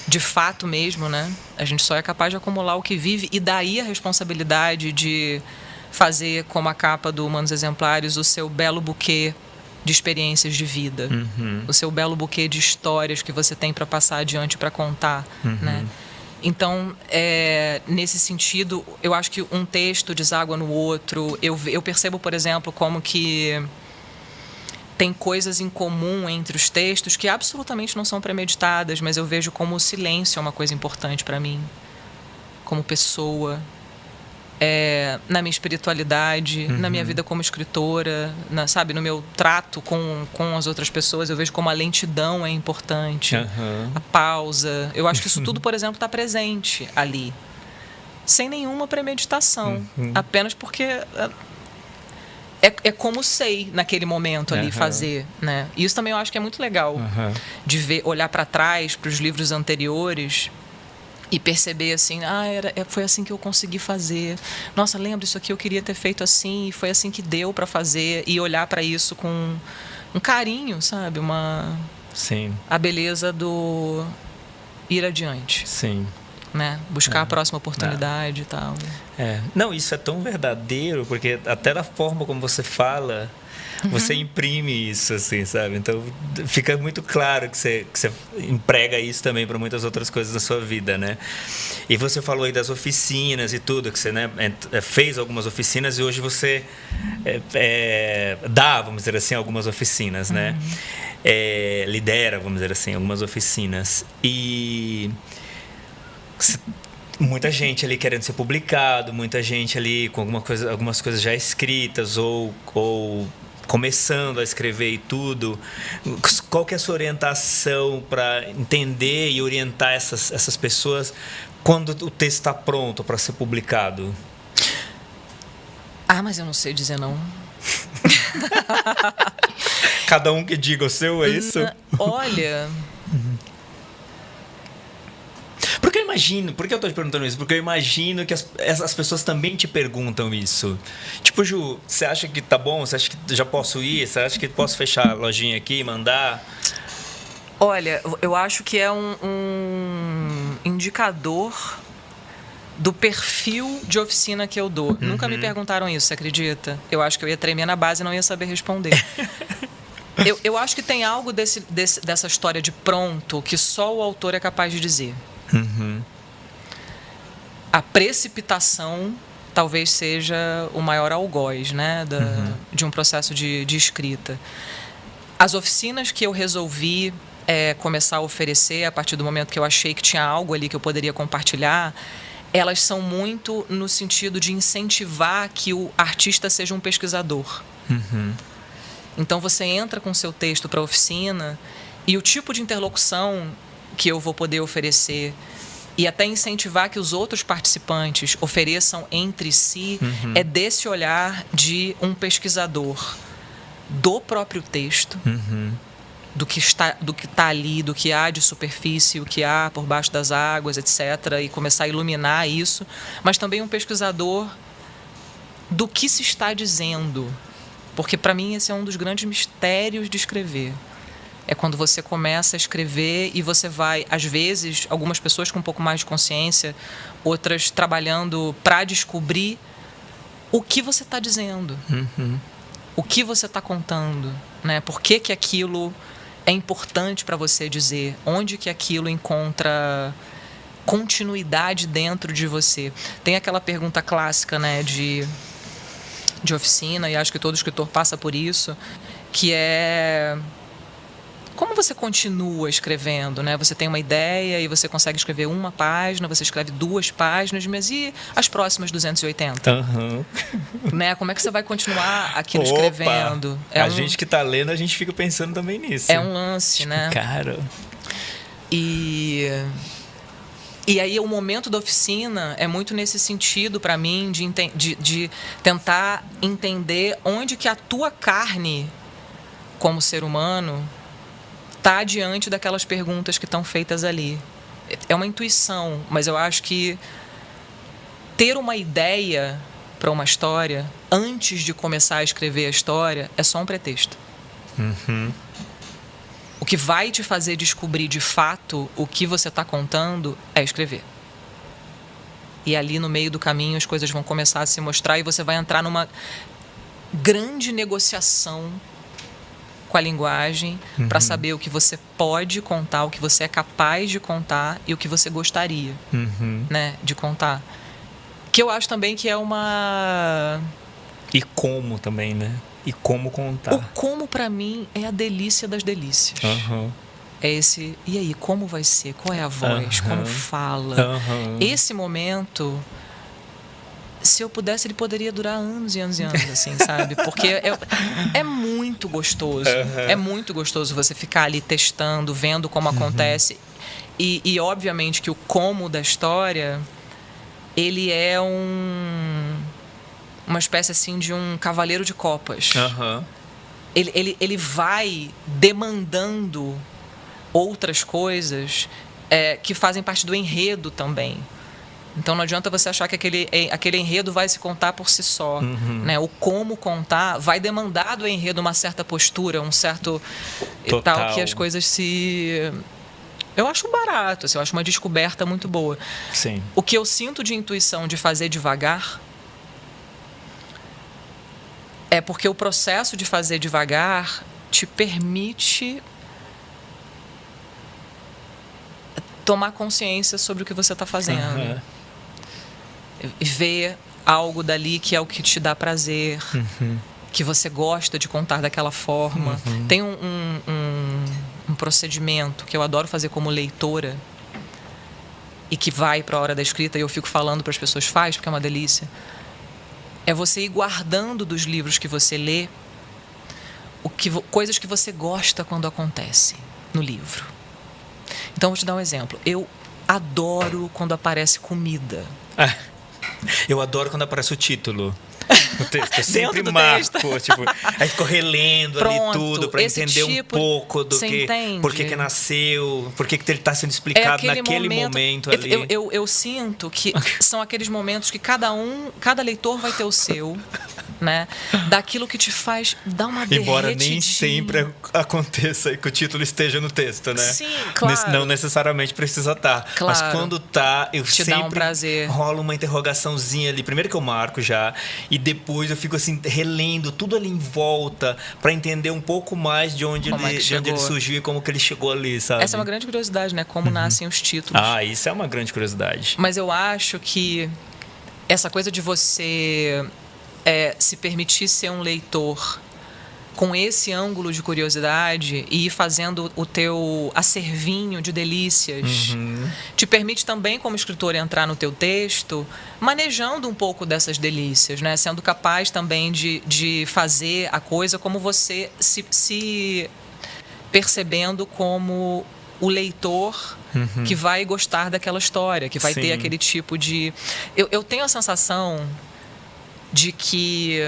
De fato mesmo, né? A gente só é capaz de acumular o que vive, e daí a responsabilidade de fazer, como a capa do Humanos Exemplares, o seu belo buquê de experiências de vida, o seu belo buquê de histórias que você tem para passar adiante, para contar, né? Então, nesse sentido, eu acho que um texto deságua no outro. Eu percebo, por exemplo, como que tem coisas em comum entre os textos que absolutamente não são premeditadas, mas eu vejo como o silêncio é uma coisa importante para mim, como pessoa, na minha espiritualidade, na minha vida como escritora, sabe, no meu trato com as outras pessoas. Eu vejo como a lentidão é importante, a pausa. Eu acho que isso tudo, por exemplo, está presente ali, sem nenhuma premeditação, apenas porque... É como sei naquele momento ali fazer, né? E isso também eu acho que é muito legal, de olhar para trás, para os livros anteriores e perceber assim, foi assim que eu consegui fazer. Nossa, lembra, isso aqui eu queria ter feito assim e foi assim que deu para fazer, e olhar para isso com um carinho, sabe? Sim. A beleza do ir adiante. Sim. Né? Buscar a próxima oportunidade e tal. Não, isso é tão verdadeiro, porque até da forma como você fala, você imprime isso, assim, sabe? Então fica muito claro que você emprega isso também para muitas outras coisas da sua vida, né? E você falou aí das oficinas e tudo, que você, né, fez algumas oficinas, e hoje você dá, vamos dizer assim, algumas oficinas, né? Lidera, vamos dizer assim, algumas oficinas. E muita gente ali querendo ser publicado, muita gente ali com algumas coisas já escritas ou começando a escrever e tudo. Qual que é a sua orientação para entender e orientar essas pessoas quando o texto está pronto para ser publicado? Mas eu não sei dizer não. Cada um que diga o seu, é isso? Olha... Porque eu imagino, por que eu estou te perguntando isso? Porque eu imagino que as pessoas também te perguntam isso. Tipo, Ju, você acha que tá bom? Você acha que já posso ir? Você acha que posso fechar a lojinha aqui e mandar? Olha, eu acho que é um indicador do perfil de oficina que eu dou. Nunca me perguntaram isso, você acredita? Eu acho que eu ia tremer na base e não ia saber responder. Eu acho que tem algo dessa história de pronto que só o autor é capaz de dizer. A precipitação talvez seja o maior algoz, né, de um processo de escrita. As oficinas que eu resolvi começar a oferecer a partir do momento que eu achei que tinha algo ali que eu poderia compartilhar, elas são muito no sentido de incentivar que o artista seja um pesquisador. Então você entra com o seu texto para a oficina e o tipo de interlocução que eu vou poder oferecer e até incentivar que os outros participantes ofereçam entre si é desse olhar de um pesquisador do próprio texto, do que está ali, do que há de superfície, o que há por baixo das águas, etc., e começar a iluminar isso, mas também um pesquisador do que se está dizendo. Porque, para mim, esse é um dos grandes mistérios de escrever. É quando você começa a escrever e você vai, às vezes, algumas pessoas com um pouco mais de consciência, outras trabalhando para descobrir o que você está dizendo, o que você está contando, né? Por que aquilo é importante para você dizer, onde que aquilo encontra continuidade dentro de você. Tem aquela pergunta clássica, né, de oficina, e acho que todo escritor passa por isso, que é como você continua escrevendo, né? Você tem uma ideia e você consegue escrever uma página, você escreve 2 páginas, mas e as próximas 280? Né? Como é que você vai continuar aquilo escrevendo? A gente que está lendo, a gente fica pensando também nisso. É um lance, né? Cara... E aí o momento da oficina é muito nesse sentido para mim de tentar entender onde que a tua carne como ser humano está diante daquelas perguntas que estão feitas ali. É uma intuição, mas eu acho que ter uma ideia para uma história antes de começar a escrever a história é só um pretexto. O que vai te fazer descobrir de fato o que você está contando é escrever. E ali no meio do caminho as coisas vão começar a se mostrar e você vai entrar numa grande negociação com a linguagem para saber o que você pode contar, o que você é capaz de contar e o que você gostaria, né, de contar. Que eu acho também que é uma... E como também, né? E como contar. O como, para mim, é a delícia das delícias. É esse... E aí, como vai ser? Qual é a voz? Como fala? Esse momento... Se eu pudesse, ele poderia durar anos e anos e anos, assim, sabe? Porque é muito gostoso. É muito gostoso você ficar ali testando, vendo como acontece. E, obviamente, que o como da história, ele é uma espécie, assim, de um cavaleiro de copas. Ele vai demandando outras coisas que fazem parte do enredo também. Então não adianta você achar que aquele enredo vai se contar por si só, né? O como contar vai demandar do enredo uma certa postura, um certo e tal, que as coisas se... Eu acho barato, assim, eu acho uma descoberta muito boa. Sim. O que eu sinto de intuição de fazer devagar é porque o processo de fazer devagar te permite tomar consciência sobre o que você está fazendo. Ver algo dali que é o que te dá prazer, que você gosta de contar daquela forma. Tem um procedimento que eu adoro fazer como leitora e que vai para a hora da escrita e eu fico falando para as pessoas, faz, porque é uma delícia. É você ir guardando dos livros que você lê coisas que você gosta quando acontece no livro. Então, vou te dar um exemplo. Eu adoro quando aparece comida. Eu adoro quando aparece o título. O texto. Eu sempre marco, tipo, aí ficou relendo ali tudo para entender um pouco do que, por que nasceu, por que ele está sendo explicado naquele momento ali. Eu sinto que são aqueles momentos que cada leitor vai ter o seu, né? Daquilo que te faz dar uma derretidinha. Embora nem sempre aconteça que o título esteja no texto, né? Sim, claro. Não necessariamente precisa estar. Claro. Mas quando tá, eu te sempre dá um prazer. Rola uma interrogaçãozinha ali. Primeiro que eu marco já, e depois eu fico assim, relendo tudo ali em volta para entender um pouco mais de onde ele surgiu e como que ele chegou ali, sabe? Essa é uma grande curiosidade, né? Como nascem os títulos. Isso é uma grande curiosidade. Mas eu acho que essa coisa de você se permitir ser um leitor com esse ângulo de curiosidade e ir fazendo o teu acervinho de delícias, te permite também, como escritor, entrar no teu texto manejando um pouco dessas delícias, né? Sendo capaz também de fazer a coisa como você se percebendo como o leitor que vai gostar daquela história, que vai ter aquele tipo de... Eu tenho a sensação de que...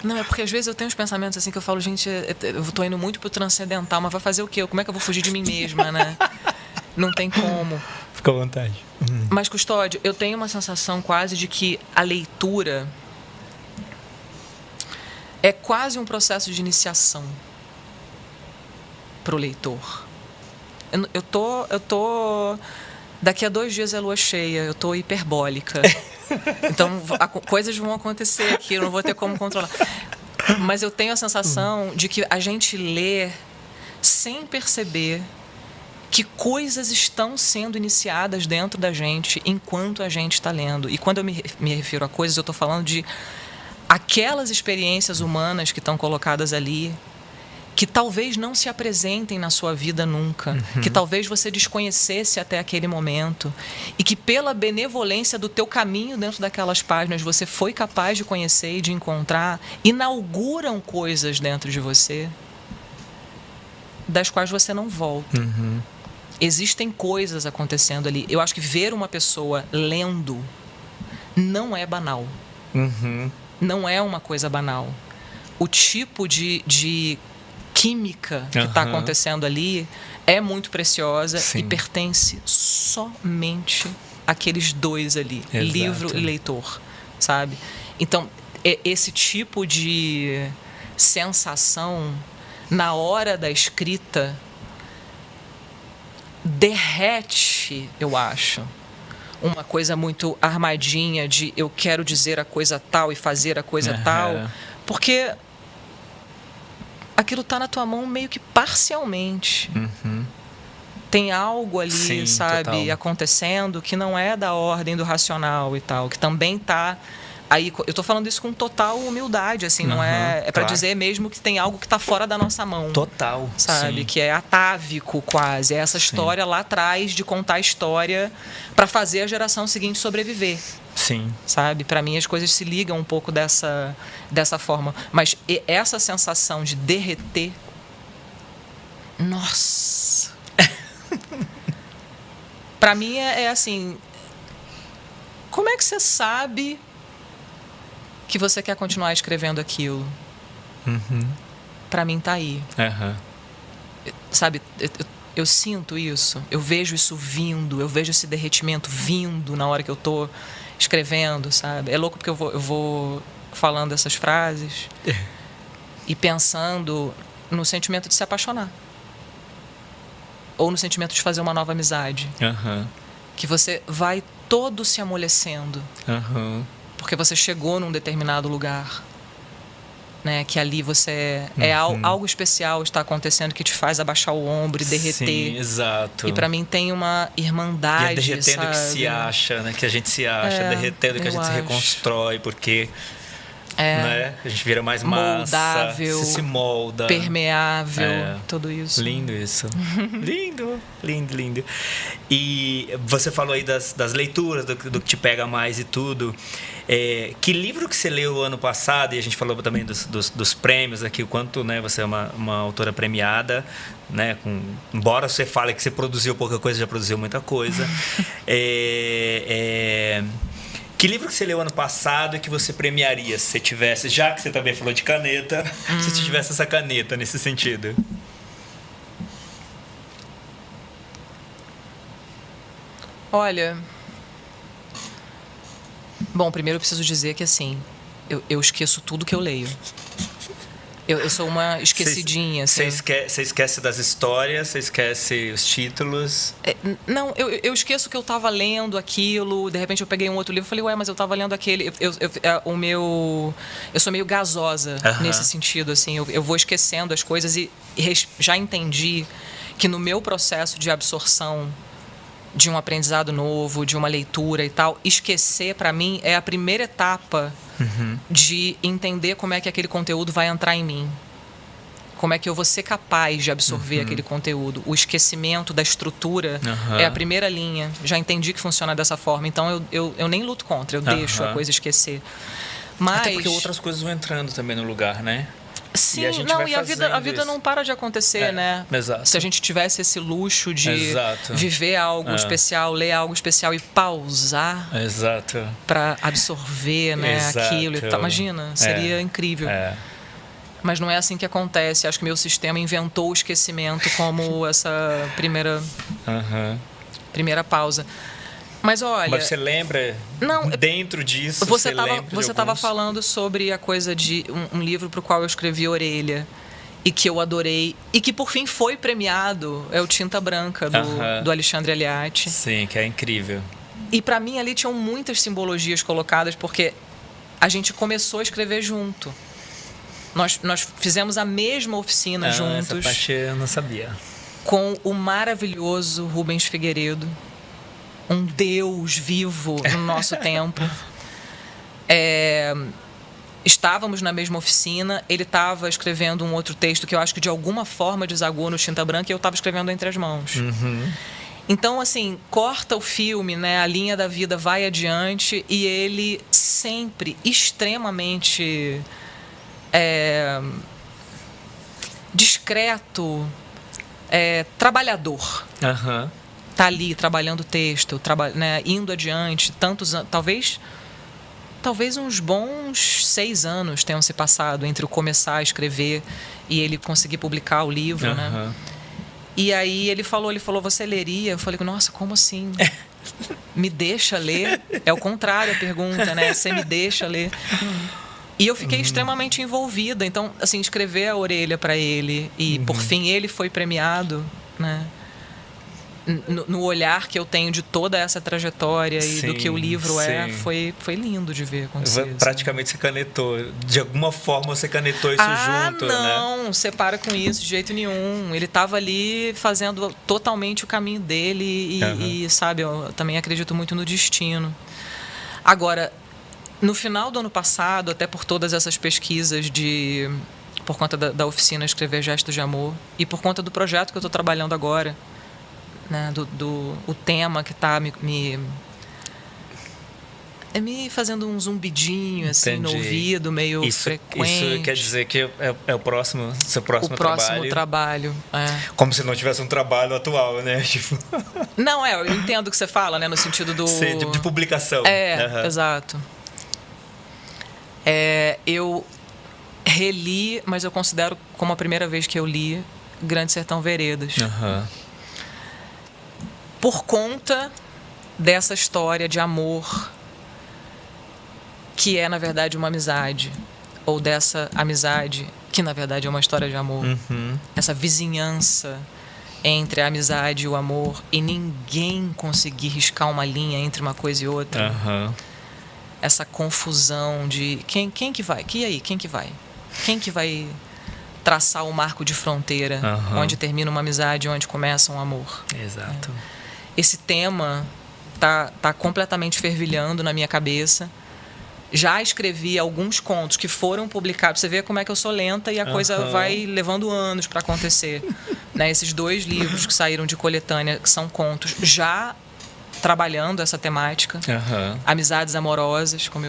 Não, é porque às vezes eu tenho uns pensamentos assim que eu falo, gente, eu tô indo muito pro transcendental, mas vai fazer o quê? Como é que eu vou fugir de mim mesma, né? Não tem como. Fica à vontade. Mas, Custódio, eu tenho uma sensação quase de que a leitura é quase um processo de iniciação pro leitor. Eu tô... Daqui a 2 dias é lua cheia, eu tô hiperbólica. Então, coisas vão acontecer aqui, eu não vou ter como controlar. Mas eu tenho a sensação de que a gente lê sem perceber que coisas estão sendo iniciadas dentro da gente enquanto a gente está lendo. E quando eu me refiro a coisas, eu estou falando de aquelas experiências humanas que estão colocadas ali, que talvez não se apresentem na sua vida nunca, que talvez você desconhecesse até aquele momento, e que pela benevolência do teu caminho dentro daquelas páginas você foi capaz de conhecer e de encontrar, inauguram coisas dentro de você das quais você não volta. Existem coisas acontecendo ali. Eu acho que ver uma pessoa lendo não é banal. Não é uma coisa banal. O tipo de química que está acontecendo ali é muito preciosa e pertence somente àqueles dois ali, livro e leitor, sabe? Então, esse tipo de sensação na hora da escrita derrete, eu acho, uma coisa muito armadinha de eu quero dizer a coisa tal e fazer a coisa tal, porque aquilo está na tua mão meio que parcialmente. Tem algo ali, sabe, acontecendo que não é da ordem do racional e tal, que também está aí. Eu estou falando isso com total humildade, assim, não é para dizer mesmo que tem algo que está fora da nossa mão. Total, sabe, que é atávico quase, é essa história lá atrás de contar a história para fazer a geração seguinte sobreviver. Sabe? Para mim as coisas se ligam um pouco dessa forma. Mas essa sensação de derreter... Nossa! Para mim é assim... Como é que você sabe que você quer continuar escrevendo aquilo? Para mim tá aí. Sabe? Eu sinto isso. Eu vejo isso vindo. Eu vejo esse derretimento vindo na hora que eu tô escrevendo, sabe? É louco porque eu vou falando essas frases e pensando no sentimento de se apaixonar. Ou no sentimento de fazer uma nova amizade. Que você vai todo se amolecendo. Porque você chegou num determinado lugar. Né? Que ali você... algo especial está acontecendo que te faz abaixar o ombro e derreter. Exato. E para mim tem uma irmandade, e é derretendo, sabe? Que se acha, né? Que a gente se acha, derretendo que a gente se reconstrói, porque né? A gente vira mais massa, moldável, se molda, permeável, tudo isso. Lindo isso. Lindo, lindo, lindo. E você falou aí das leituras, do que te pega mais e tudo. Que livro que você leu ano passado? E a gente falou também dos prêmios aqui, o quanto, né, você é uma autora premiada, né? Embora você fale que você produziu pouca coisa, já produziu muita coisa. Que livro que você leu ano passado e que você premiaria se você tivesse, já que você também falou de caneta, se você tivesse essa caneta nesse sentido? Olha, bom, primeiro eu preciso dizer que assim, eu esqueço tudo que eu leio. Eu sou uma esquecidinha. Você esquece das histórias, você esquece os títulos? Não, eu esqueço que eu estava lendo aquilo, de repente eu peguei um outro livro e falei, mas eu estava lendo aquele. Eu sou meio gasosa nesse sentido, assim, eu vou esquecendo as coisas e já entendi que no meu processo de absorção de um aprendizado novo, de uma leitura e tal, esquecer, para mim, é a primeira etapa de entender como é que aquele conteúdo vai entrar em mim. Como é que eu vou ser capaz de absorver aquele conteúdo. O esquecimento da estrutura é a primeira linha. Já entendi que funciona dessa forma. Então, eu nem luto contra, eu deixo a coisa esquecer. Mas... Até porque outras coisas vão entrando também no lugar, né? Sim, a vida não para de acontecer, né? Exato. Se a gente tivesse esse luxo de viver algo especial, ler algo especial e pausar para absorver, né, aquilo e tal. Imagina, seria incrível. Mas não é assim que acontece. Acho que meu sistema inventou o esquecimento como essa primeira pausa. Mas olha... Mas você lembra, dentro disso, você estava falando sobre a coisa de um livro para o qual eu escrevi Orelha e que eu adorei e que, por fim, foi premiado. É o Tinta Branca, do Alexandre Aliati. Sim, que é incrível. E, para mim, ali tinham muitas simbologias colocadas, porque a gente começou a escrever junto. Nós fizemos a mesma oficina juntos. Essa parte eu não sabia. Com o maravilhoso Rubens Figueiredo. Um Deus vivo no nosso tempo. Estávamos na mesma oficina, ele estava escrevendo um outro texto que eu acho que de alguma forma desagou no Tinta Branca e eu estava escrevendo Entre as Mãos. Então, assim, corta o filme, né? A linha da vida vai adiante e ele sempre extremamente discreto, trabalhador. Tá ali trabalhando o texto, né, indo adiante, talvez uns bons 6 anos tenham se passado entre o começar a escrever e ele conseguir publicar o livro, né? E aí ele falou, você leria? Eu falei, nossa, como assim? Me deixa ler? É o contrário a pergunta, né? Você me deixa ler? E eu fiquei extremamente envolvida. Então, assim, escrever a Orelha para ele e, por fim, ele foi premiado, né? No olhar que eu tenho de toda essa trajetória e do que o livro foi lindo de ver acontecer. Praticamente você canetou. De alguma forma você canetou isso junto, não, né? Você para com isso de jeito nenhum. Ele estava ali fazendo totalmente o caminho dele e sabe, eu também acredito muito no destino. Agora, no final do ano passado, até por todas essas pesquisas por conta da oficina Escrever Gestos de Amor e por conta do projeto que eu estou trabalhando agora, né, o tema que está me fazendo um zumbidinho assim, no ouvido, meio frequente. Isso quer dizer que é o próximo, seu próximo trabalho? O próximo trabalho. Como se não tivesse um trabalho atual, né? Tipo... Não, eu entendo o que você fala, né, no sentido do... de publicação. Exato. Eu reli, mas eu considero como a primeira vez que eu li Grande Sertão Veredas. Por conta dessa história de amor que é, na verdade, uma amizade, ou dessa amizade que, na verdade, é uma história de amor. Essa vizinhança entre a amizade e o amor e ninguém conseguir riscar uma linha entre uma coisa e outra. Essa confusão de quem que vai? Quem que vai? Quem que vai traçar o marco de fronteira onde termina uma amizade e onde começa um amor? Exato. Esse tema tá completamente fervilhando na minha cabeça Já escrevi alguns contos que foram publicados. Você vê como é que eu sou lenta e a coisa vai levando anos para acontecer. Né? Esses 2 livros que saíram de coletânea, que são contos, já trabalhando essa temática. Amizades amorosas, como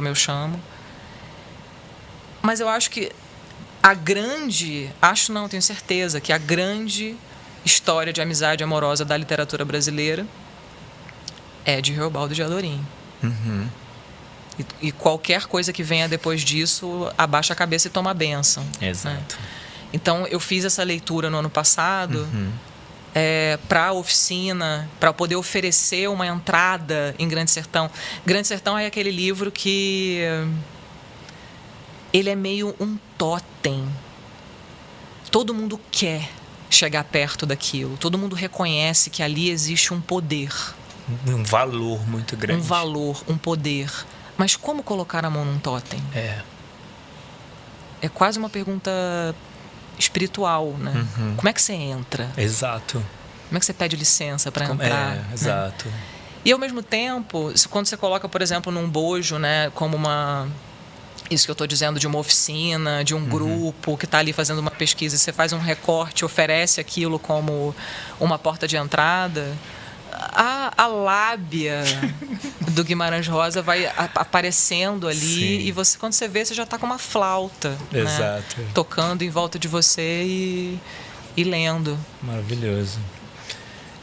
eu chamo. Mas eu acho que tenho certeza que a grande história de amizade amorosa da literatura brasileira é de Reobaldo de Adorim. E qualquer coisa que venha depois disso, abaixa a cabeça e toma a bênção. Exato. Né? Então, eu fiz essa leitura no ano passado para a oficina, para poder oferecer uma entrada em Grande Sertão. Grande Sertão é aquele livro que... ele é meio um totem. Todo mundo quer chegar perto daquilo. Todo mundo reconhece que ali existe um poder. Um valor muito grande. Um valor, um poder. Mas como colocar a mão num totem? É quase uma pergunta espiritual, né? Como é que você entra? Exato. Como é que você pede licença para entrar? Exato. Né? E ao mesmo tempo, quando você coloca, por exemplo, num bojo, né, como isso que eu estou dizendo, de uma oficina, de um grupo que está ali fazendo uma pesquisa, e você faz um recorte, oferece aquilo como uma porta de entrada, a lábia do Guimarães Rosa vai aparecendo ali. Sim. E você, quando você vê, você já está com uma flauta, exato, né, tocando em volta de você e lendo. Maravilhoso.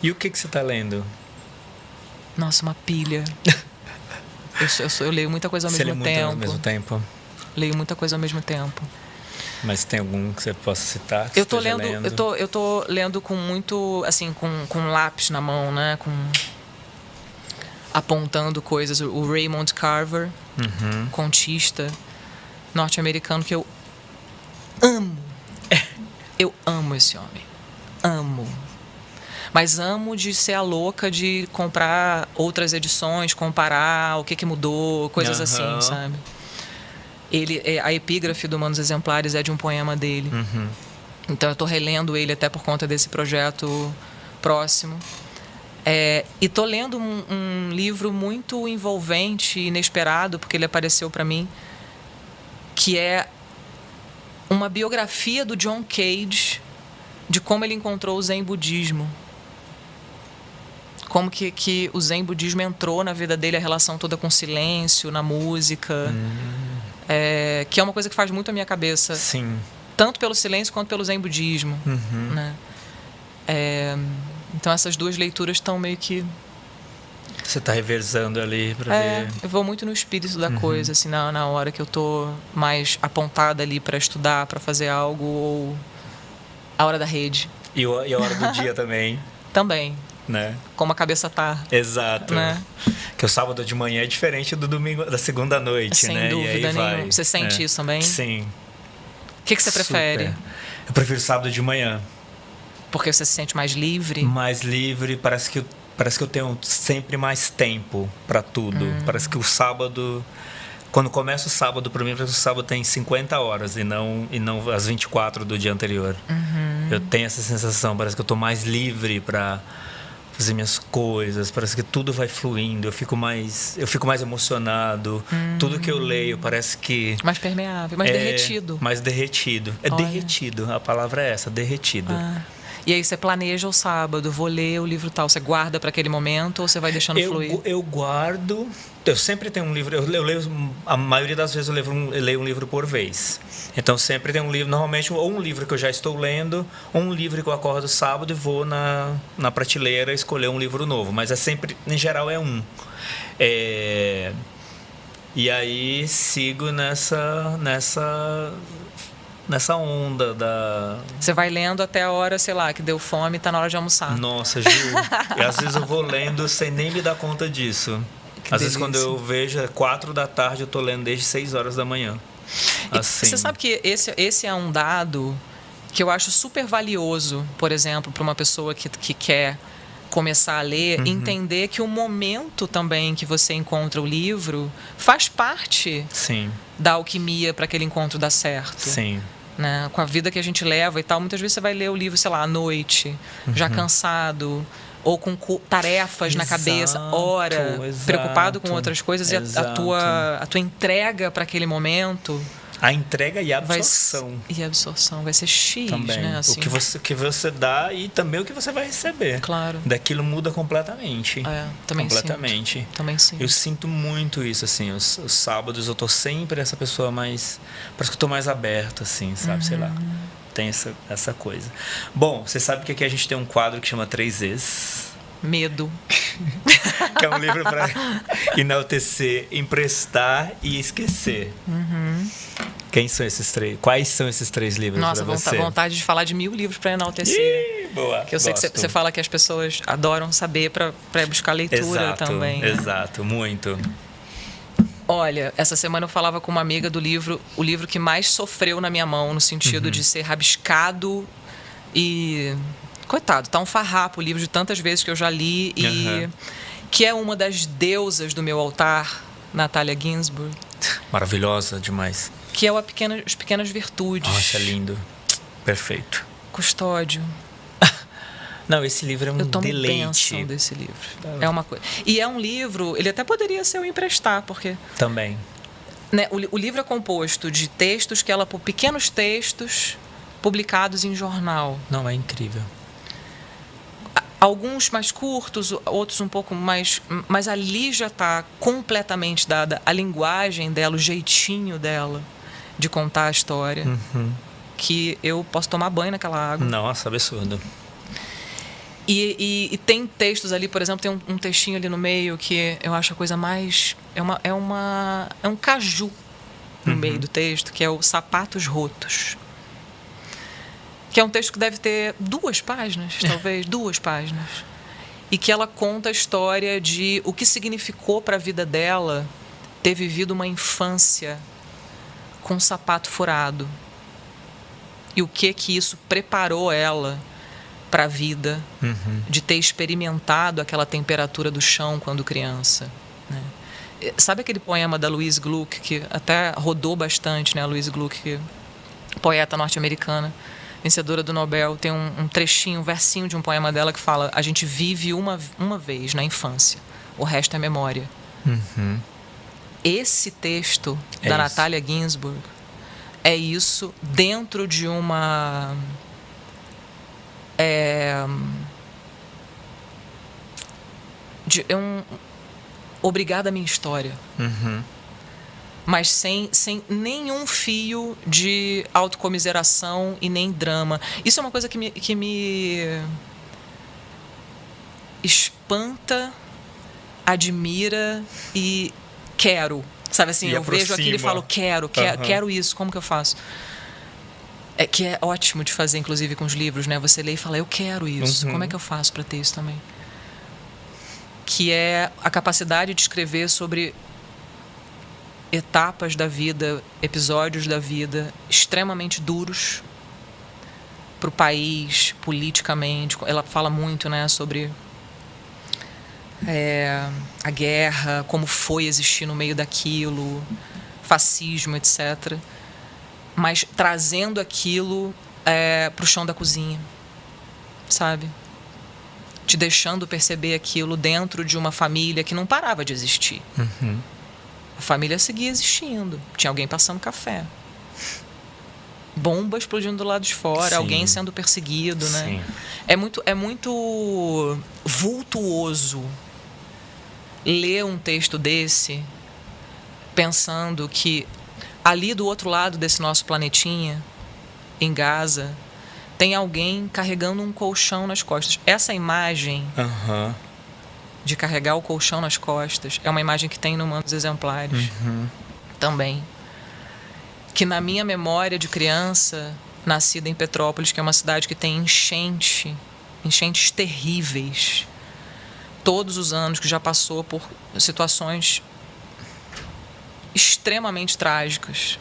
E o que você está lendo? Nossa, uma pilha. Eu leio muita coisa ao mesmo tempo. Você lê muito ao mesmo tempo? Leio muita coisa ao mesmo tempo. Mas tem algum que você possa citar? Que eu tô lendo. Eu tô lendo com muito, assim, com lápis na mão, né? Apontando coisas. O Raymond Carver, contista norte-americano, que eu amo. Eu amo esse homem. Amo. Mas amo de ser a louca de comprar outras edições, comparar o que mudou, coisas assim, sabe? A epígrafe do Humanos Exemplares é de um poema dele. Então eu estou relendo ele até por conta desse projeto próximo. E estou lendo um livro muito envolvente e inesperado, porque ele apareceu para mim, que é uma biografia do John Cage, de como ele encontrou o Zen Budismo. Como que o Zen Budismo entrou na vida dele, a relação toda com o silêncio, na música. Que é uma coisa que faz muito a minha cabeça. Sim. Tanto pelo silêncio quanto pelo Zen Budismo. Né? Então essas 2 leituras estão meio que... Você está reversando ali para ver... Eu vou muito no espírito da coisa, assim, na hora que eu estou mais apontada ali para estudar, para fazer algo, ou a hora da rede. E a hora do dia também. Também. Né? Como a cabeça tá. Exato. Né? Que o sábado de manhã é diferente do domingo, da segunda noite, sem né? dúvida nenhuma. Você sente isso também? Sim. O que você prefere? Eu prefiro sábado de manhã. Porque você se sente mais livre? Mais livre, parece que eu tenho sempre mais tempo para tudo. Parece que o sábado... Quando começa o sábado, para mim, parece que o sábado tem 50 horas e não as 24 do dia anterior. Eu tenho essa sensação, parece que eu estou mais livre para fazer minhas coisas, parece que tudo vai fluindo, eu fico mais emocionado. Tudo que eu leio parece que... Mais permeável, mais derretido. Mais derretido. Derretido, a palavra é essa, derretido. E aí você planeja o sábado, vou ler o livro tal, você guarda para aquele momento ou você vai deixando fluir? Eu guardo, eu sempre tenho um livro, eu leio, a maioria das vezes eu leio um livro por vez. Então sempre tem um livro, normalmente ou um livro que eu já estou lendo, ou um livro que eu acordo sábado e vou na prateleira escolher um livro novo, mas é sempre, em geral é um. E aí sigo nessa onda da... Você vai lendo até a hora, sei lá, que deu fome e tá na hora de almoçar. Nossa, Ju. E às vezes eu vou lendo sem nem me dar conta disso. Às vezes quando eu vejo 4 da tarde, eu tô lendo desde 6 horas da manhã. Assim. Você sabe que esse é um dado que eu acho super valioso, por exemplo, para uma pessoa que quer começar a ler, entender que o momento também que você encontra o livro faz parte da alquimia para aquele encontro dar certo. Sim. Né? Com a vida que a gente leva e tal, muitas vezes você vai ler o livro, sei lá, à noite, já cansado, ou com tarefas na cabeça, preocupado com outras coisas, e a tua entrega para aquele momento... A entrega e a absorção. Vai ser X, também, né? Assim. O que você dá e também o que você vai receber. Claro. Daquilo muda completamente. Também completamente. Sinto. Também sinto. Eu sinto muito isso, assim. Os sábados eu tô sempre essa pessoa mais... Parece que eu tô mais aberto, assim, sabe? Sei lá. Tem essa coisa. Bom, você sabe que aqui a gente tem um quadro que chama 3Es. Medo. Que é um livro para enaltecer, emprestar e esquecer. Quem são esses 3? Quais são esses 3 livros? Nossa, vontade de falar de 1000 livros para enaltecer. Boa. Que eu sei que você fala que as pessoas adoram saber para buscar leitura também. Exato, muito. Olha, essa semana eu falava com uma amiga do livro, o livro que mais sofreu na minha mão, no sentido de ser rabiscado e... Coitado, tá um farrapo o livro de tantas vezes que eu já li, e que é uma das deusas do meu altar, Natalia Ginzburg. Maravilhosa demais. Que é As Pequenas Virtudes. Nossa, é lindo. Perfeito. Custódio. Não, esse livro é um deleite. Eu tomo bênção desse livro. É uma coisa. E é um livro, ele até poderia ser eu emprestar, porque... Também. Né, o livro é composto de textos pequenos textos publicados em jornal. Não, é incrível. Alguns mais curtos, outros um pouco mais... Mas ali já está completamente dada a linguagem dela, o jeitinho dela de contar a história. Que eu posso tomar banho naquela água. Nossa, absurdo. E tem textos ali, por exemplo, tem um textinho ali no meio que eu acho a coisa mais... É um caju no meio do texto, que é o Sapatos Rotos. Que é um texto que deve ter 2 páginas, talvez, 2 páginas. E que ela conta a história de o que significou para a vida dela ter vivido uma infância com um sapato furado. E o que isso preparou ela para a vida, de ter experimentado aquela temperatura do chão quando criança. Né? Sabe aquele poema da Louise Gluck, que até rodou bastante, né? A Louise Gluck, poeta norte-americana, vencedora do Nobel, tem um trechinho, um versinho de um poema dela que fala: a gente vive uma vez na infância, o resto é memória. Esse texto da Natalia Ginzburg é isso dentro de uma... Obrigada à minha história. Mas sem nenhum fio de autocomiseração e nem drama. Isso é uma coisa que me espanta, admira e quero. Sabe assim, eu vejo aquilo e falo, quero isso, como que eu faço? Que é ótimo de fazer, inclusive, com os livros, né? Você lê e fala, eu quero isso, como é que eu faço para ter isso também? Que é a capacidade de escrever sobre etapas da vida, episódios da vida extremamente duros para o país, politicamente. Ela fala muito, né, sobre a guerra, como foi existir no meio daquilo, fascismo, etc. Mas trazendo aquilo para o chão da cozinha, sabe? Te deixando perceber aquilo dentro de uma família que não parava de existir. A família seguia existindo. Tinha alguém passando café. Bomba explodindo do lado de fora. Sim. Alguém sendo perseguido, né? Sim. É muito vultuoso ler um texto desse pensando que ali do outro lado desse nosso planetinha, em Gaza, tem alguém carregando um colchão nas costas. Essa imagem... de carregar o colchão nas costas é uma imagem que tem no Mandos Exemplares também, que na minha memória de criança, nascida em Petrópolis, que é uma cidade que tem enchentes terríveis todos os anos, que já passou por situações extremamente trágicas,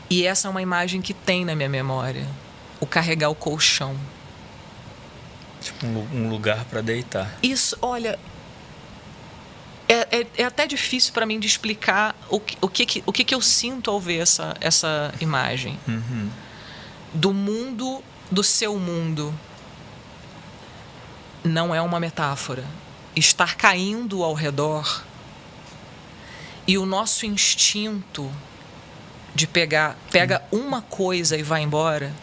e essa é uma imagem que tem na minha memória, o carregar o colchão. Tipo um lugar para deitar. Isso, olha, é até difícil para mim de explicar o que eu sinto ao ver essa imagem. Do mundo, do seu mundo, não é uma metáfora. Estar caindo ao redor e o nosso instinto de pega uma coisa e vai embora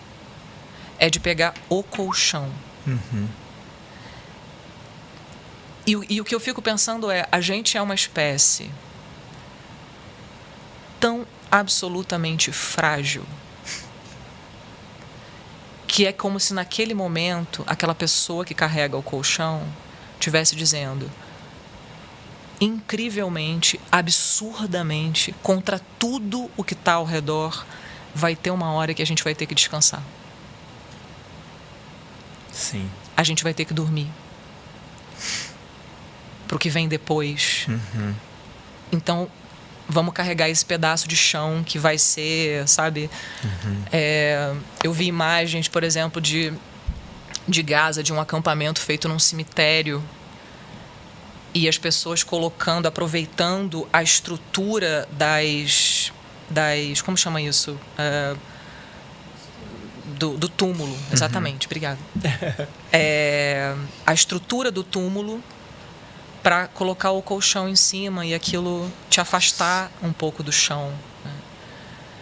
é de pegar o colchão. Uhum. E o que eu fico pensando é, a gente é uma espécie tão absolutamente frágil que é como se naquele momento aquela pessoa que carrega o colchão estivesse dizendo, incrivelmente, absurdamente, contra tudo o que está ao redor, vai ter uma hora que a gente vai ter que descansar. Sim. A gente vai ter que dormir pro que vem depois. Uhum. Então, vamos carregar esse pedaço de chão que vai ser, sabe? Uhum. Eu vi imagens, por exemplo, de Gaza, de um acampamento feito num cemitério, e as pessoas aproveitando a estrutura das como chama isso? Do túmulo, exatamente, obrigada. A estrutura do túmulo para colocar o colchão em cima e aquilo te afastar um pouco do chão. Né?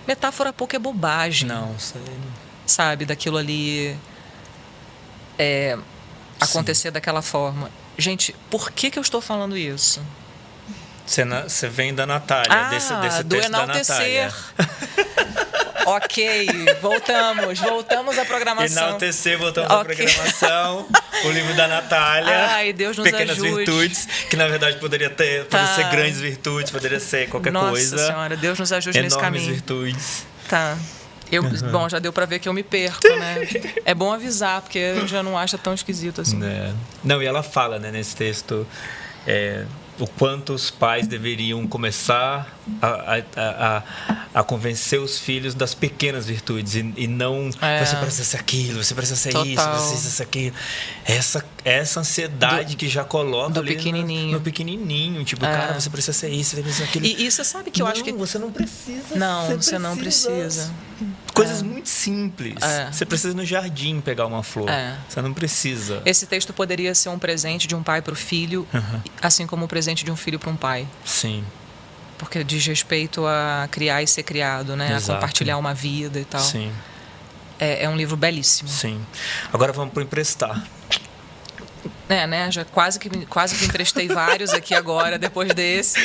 Metáfora pouco é bobagem. Não, sei. Sabe, daquilo ali acontecer daquela forma. Gente, por que eu estou falando isso? Você vem da Natália, desse texto do enaltecer. Da Natália. Ok, voltamos à programação. Enaltecer, voltamos à programação. O livro da Natália. Ai, Deus nos Pequenas ajude. Virtudes, que na verdade poderia ser grandes virtudes, poderia ser qualquer coisa. Nossa Senhora, Deus nos ajude nesse caminho. Enormes virtudes. Tá. Bom, já deu pra ver que eu me perco, né? É bom avisar, porque eu já não acho tão esquisito assim. Não, e ela fala, né, nesse texto, o quanto os pais deveriam começar a convencer os filhos das pequenas virtudes e não você precisa ser aquilo, você precisa ser isso, você precisa ser aquilo. Essa ansiedade que já coloca do ali pequenininho. no pequenininho, tipo, cara, você precisa ser isso, você precisa ser aquilo. E você sabe que eu acho que você não precisa. Não, você não precisa. Coisas muito simples. Você precisa ir no jardim pegar uma flor. Você não precisa. Esse texto poderia ser um presente de um pai para o filho, assim como um presente de um filho para um pai. Sim. Porque diz respeito a criar e ser criado, né? Exato. A compartilhar uma vida e tal. Sim. É um livro belíssimo. Sim. Agora vamos para o emprestar. Né? Já quase que emprestei vários aqui agora, depois desse.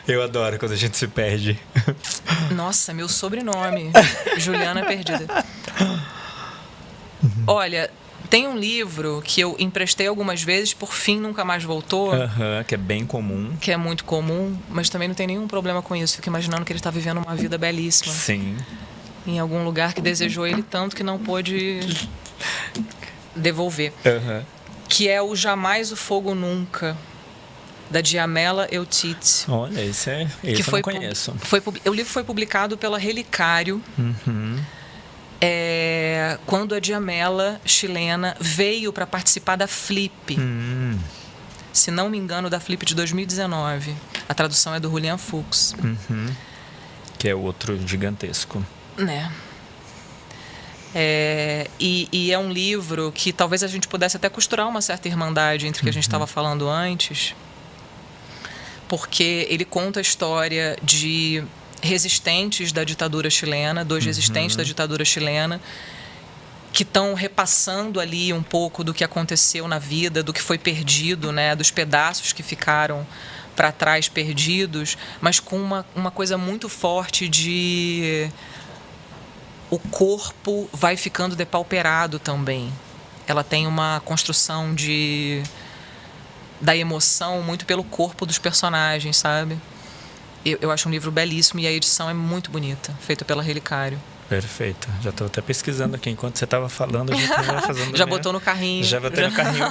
Eu adoro quando a gente se perde. Nossa, meu sobrenome. Juliana Perdida. Olha, tem um livro que eu emprestei algumas vezes, por fim nunca mais voltou. Que é bem comum. Que é muito comum, mas também não tem nenhum problema com isso. Fico imaginando que ele está vivendo uma vida belíssima. Sim. Em algum lugar que desejou ele tanto que não pôde devolver. Que é o Jamais o Fogo Nunca, da Djamila Eutite. Olha, esse eu não conheço. O livro foi publicado pela Relicário. Quando a Djamila, chilena, veio para participar da Flip. Se não me engano, da Flip de 2019. A tradução é do Julian Fuchs. Que é outro gigantesco. Né? E é um livro que talvez a gente pudesse até costurar uma certa irmandade entre o que a gente estava falando antes, porque ele conta a história de resistentes da ditadura chilena, dois resistentes da ditadura chilena, que estão repassando ali um pouco do que aconteceu na vida, do que foi perdido, né, dos pedaços que ficaram para trás perdidos, mas com uma coisa muito forte de o corpo vai ficando depauperado também. Ela tem uma construção da emoção muito pelo corpo dos personagens, sabe? Eu acho um livro belíssimo e a edição é muito bonita, feita pela Relicário. Perfeito. Já estou até pesquisando aqui. Enquanto você estava falando, eu já estava fazendo... Já botou no carrinho. Já botei no carrinho.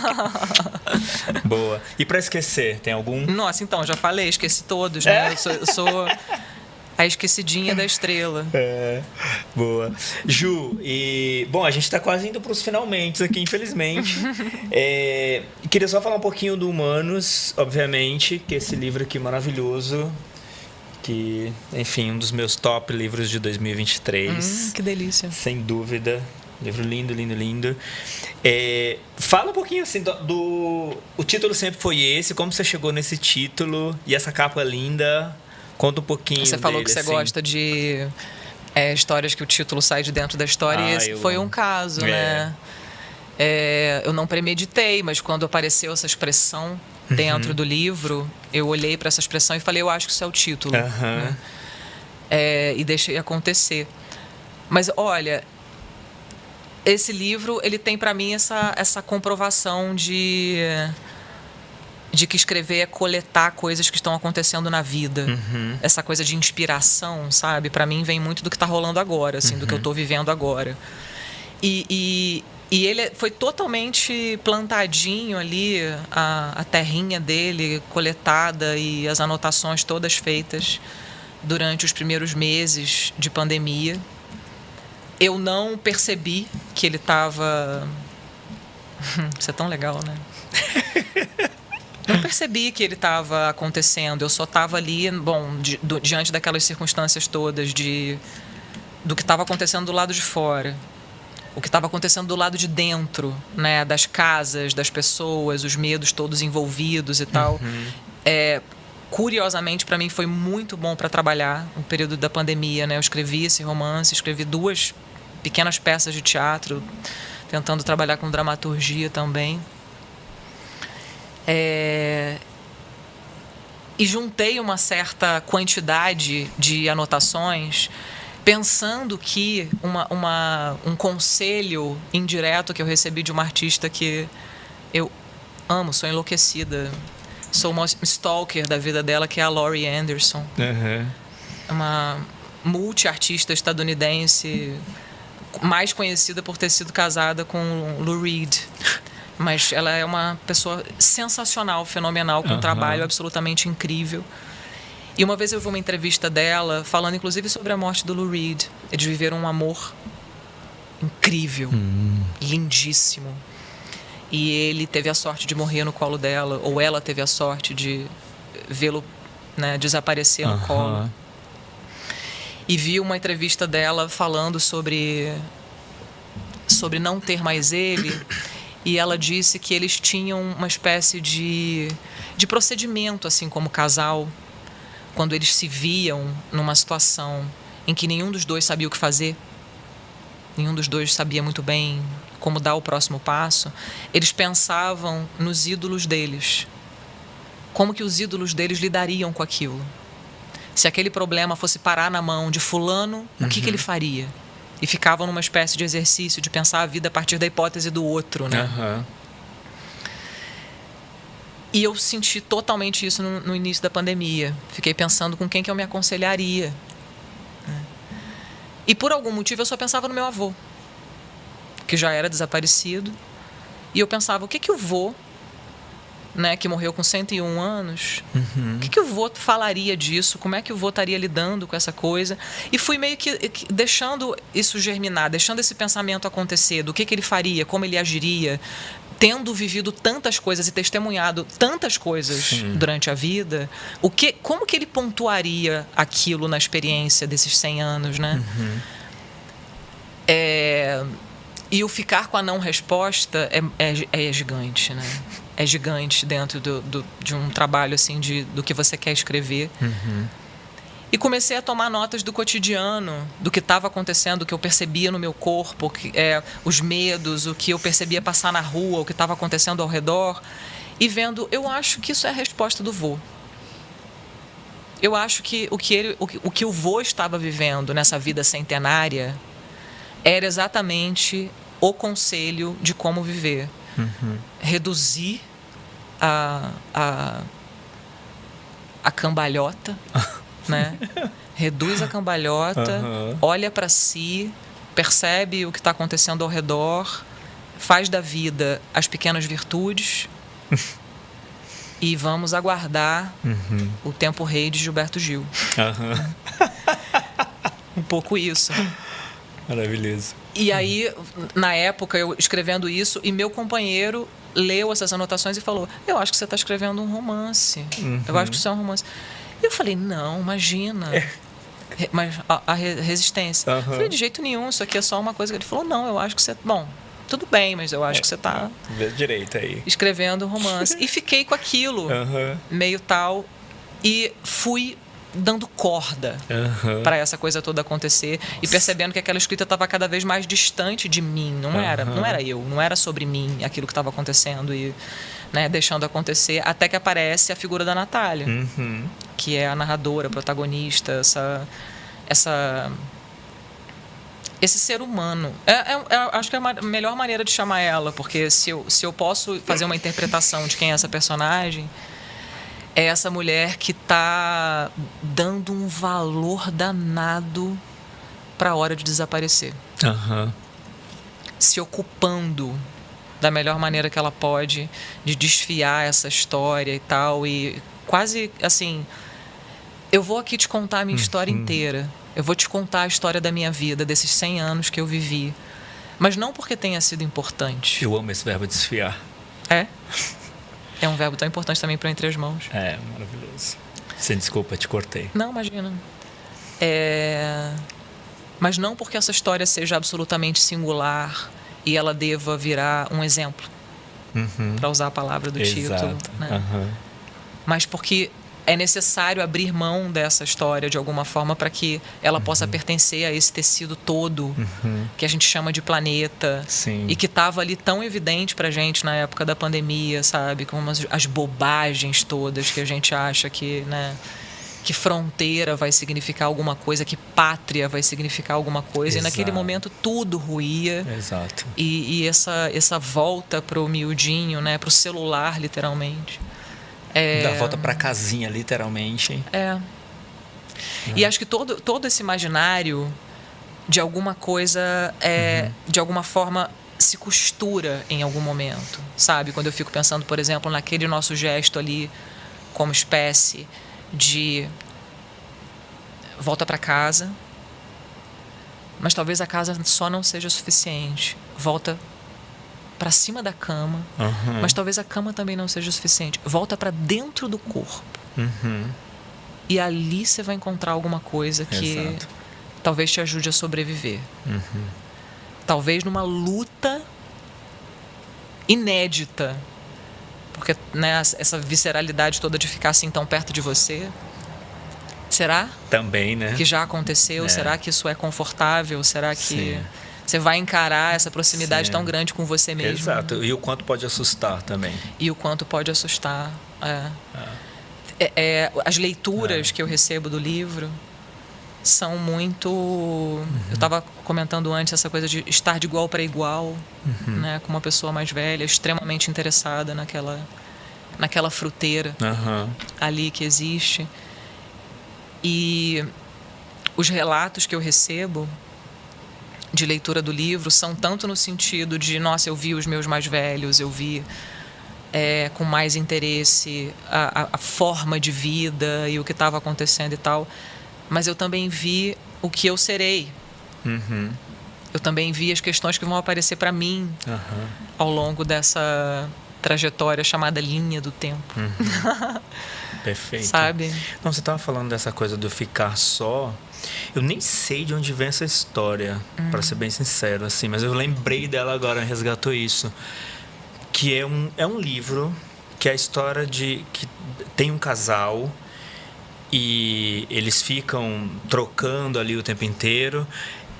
Boa. E para esquecer, tem algum? Nossa, então, já falei, esqueci todos, né? Eu sou a esquecidinha da estrela. Boa. Ju, bom, a gente está quase indo para os finalmente aqui, infelizmente. Queria só falar um pouquinho do Humanos, obviamente, que é esse livro aqui maravilhoso, que, enfim, um dos meus top livros de 2023. Que delícia. Sem dúvida. Livro lindo, lindo, lindo. Fala um pouquinho assim o título sempre foi esse, como você chegou nesse título e essa capa linda. Conta um pouquinho. Você falou dele, que você assim. gosta de histórias que o título sai de dentro da história, e esse foi um caso, né? Eu não premeditei, mas quando apareceu essa expressão dentro do livro, eu olhei para essa expressão e falei, eu acho que isso é o título. Né? E deixei acontecer. Mas, olha, esse livro, ele tem para mim essa comprovação de que escrever é coletar coisas que estão acontecendo na vida. Essa coisa de inspiração, sabe? Para mim vem muito do que está rolando agora, assim, do que eu estou vivendo agora. E ele foi totalmente plantadinho ali, a terrinha dele coletada e as anotações todas feitas durante os primeiros meses de pandemia. Eu não percebi que ele estava... Isso é tão legal, né? Não percebi que ele estava acontecendo. Eu só estava ali, diante daquelas circunstâncias todas do que estava acontecendo do lado de fora. O que estava acontecendo do lado de dentro, né? Das casas, das pessoas, os medos todos envolvidos e tal. Curiosamente, para mim, foi muito bom para trabalhar no período da pandemia, né? Eu escrevi esse romance, escrevi 2 pequenas peças de teatro, tentando trabalhar com dramaturgia também. E juntei uma certa quantidade de anotações, pensando que um conselho indireto que eu recebi de uma artista que eu amo, sou enlouquecida, sou uma stalker da vida dela, que é a Laurie Anderson. Uma multi-artista estadunidense, mais conhecida por ter sido casada com Lou Reed. Mas ela é uma pessoa sensacional, fenomenal, com um trabalho absolutamente incrível. E uma vez eu vi uma entrevista dela, falando inclusive sobre a morte do Lou Reed. Eles viveram um amor incrível, lindíssimo. E ele teve a sorte de morrer no colo dela, ou ela teve a sorte de vê-lo, né, desaparecer no colo. E vi uma entrevista dela falando sobre não ter mais ele. E ela disse que eles tinham uma espécie de procedimento, assim, como casal, quando eles se viam numa situação em que nenhum dos dois sabia o que fazer, nenhum dos dois sabia muito bem como dar o próximo passo, eles pensavam nos ídolos deles. Como que os ídolos deles lidariam com aquilo? Se aquele problema fosse parar na mão de fulano, o que ele faria? E ficavam numa espécie de exercício de pensar a vida a partir da hipótese do outro, né? E eu senti totalmente isso no início da pandemia. Fiquei pensando com quem que eu me aconselharia. E por algum motivo eu só pensava no meu avô, que já era desaparecido. E eu pensava, o que o vô, né, que morreu com 101 anos, o que o vô falaria disso? Como é que o vô estaria lidando com essa coisa? E fui meio que deixando isso germinar, deixando esse pensamento acontecer, do que ele faria, como ele agiria, tendo vivido tantas coisas e testemunhado tantas coisas durante a vida, como que ele pontuaria aquilo na experiência desses 100 anos, né? E o ficar com a não resposta é gigante, né? É gigante dentro de um trabalho assim do que você quer escrever. E comecei a tomar notas do cotidiano, do que estava acontecendo, o que eu percebia no meu corpo, os medos, o que eu percebia passar na rua, o que estava acontecendo ao redor. E vendo, eu acho que isso é a resposta do vô. Eu acho que o que o vô estava vivendo nessa vida centenária era exatamente o conselho de como viver. Reduzir a cambalhota, né? Reduz a cambalhota, olha para si, percebe o que está acontecendo ao redor, faz da vida as pequenas virtudes e vamos aguardar o tempo rei de Gilberto Gil. Um pouco isso. Maravilhoso. E aí, na época, eu escrevendo isso, e meu companheiro leu essas anotações e falou, eu acho que você está escrevendo um romance. Eu acho que isso é um romance. E eu falei, não, imagina. Mas a resistência. Eu falei, de jeito nenhum, isso aqui é só uma coisa. Ele falou, não, eu acho que você... Bom, tudo bem, mas eu acho que você está... Vê direito aí. Escrevendo um romance. E fiquei com aquilo, meio tal, e fui dando corda para essa coisa toda acontecer. Nossa. E percebendo que aquela escrita estava cada vez mais distante de mim. Não era eu, não era sobre mim aquilo que estava acontecendo e, né, deixando acontecer, até que aparece a figura da Natália, que é a narradora, a protagonista, esse ser humano. Acho que é a melhor maneira de chamar ela, porque se eu posso fazer uma interpretação de quem é essa personagem, é essa mulher que está dando um valor danado para a hora de desaparecer. Se ocupando da melhor maneira que ela pode de desfiar essa história e tal. E quase assim, eu vou aqui te contar a minha história inteira. Eu vou te contar a história da minha vida, desses 100 anos que eu vivi. Mas não porque tenha sido importante. Eu amo esse verbo desfiar. É um verbo tão importante também para Entre as Mãos. É, maravilhoso. Sem desculpa, te cortei. Não, imagina. Mas não porque essa história seja absolutamente singular e ela deva virar um exemplo, para usar a palavra do título. Né? Mas porque é necessário abrir mão dessa história de alguma forma para que ela possa pertencer a esse tecido todo que a gente chama de planeta. Sim. E que estava ali tão evidente para a gente na época da pandemia, sabe? Como as bobagens todas que a gente acha que, né, que fronteira vai significar alguma coisa, que pátria vai significar alguma coisa. Exato. E naquele momento tudo ruía. Exato. E essa volta para o miudinho, né, para o celular, literalmente. Dá volta para casinha, literalmente. E acho que todo esse imaginário, de alguma coisa, de alguma forma, se costura em algum momento, sabe? Quando eu fico pensando, por exemplo, naquele nosso gesto ali, como espécie de volta para casa, mas talvez a casa só não seja suficiente. Volta para cima da cama, mas talvez a cama também não seja o suficiente. Volta para dentro do corpo. E ali você vai encontrar alguma coisa que talvez te ajude a sobreviver. Talvez numa luta inédita, porque, né, essa visceralidade toda de ficar assim tão perto de você. Será? Também, né? Que já aconteceu? Será que isso é confortável? Será que você vai encarar essa proximidade tão grande com você mesmo? Exato. E o quanto pode assustar também. E o quanto pode assustar. As leituras que eu recebo do livro são muito... Eu estava comentando antes essa coisa de estar de igual para igual, né, com uma pessoa mais velha, extremamente interessada naquela fruteira ali que existe. E os relatos que eu recebo de leitura do livro são tanto no sentido de, nossa, eu vi os meus mais velhos, eu vi com mais interesse a forma de vida e o que estava acontecendo e tal, mas eu também vi o que eu serei. Eu também vi as questões que vão aparecer para mim ao longo dessa trajetória chamada linha do tempo. Perfeito. Sabe? Não, você estava falando dessa coisa do ficar só. Eu nem sei de onde vem essa história, para ser bem sincero, assim, mas eu lembrei dela agora, resgatou isso. Que é um livro que é a história de que tem um casal e eles ficam trocando ali o tempo inteiro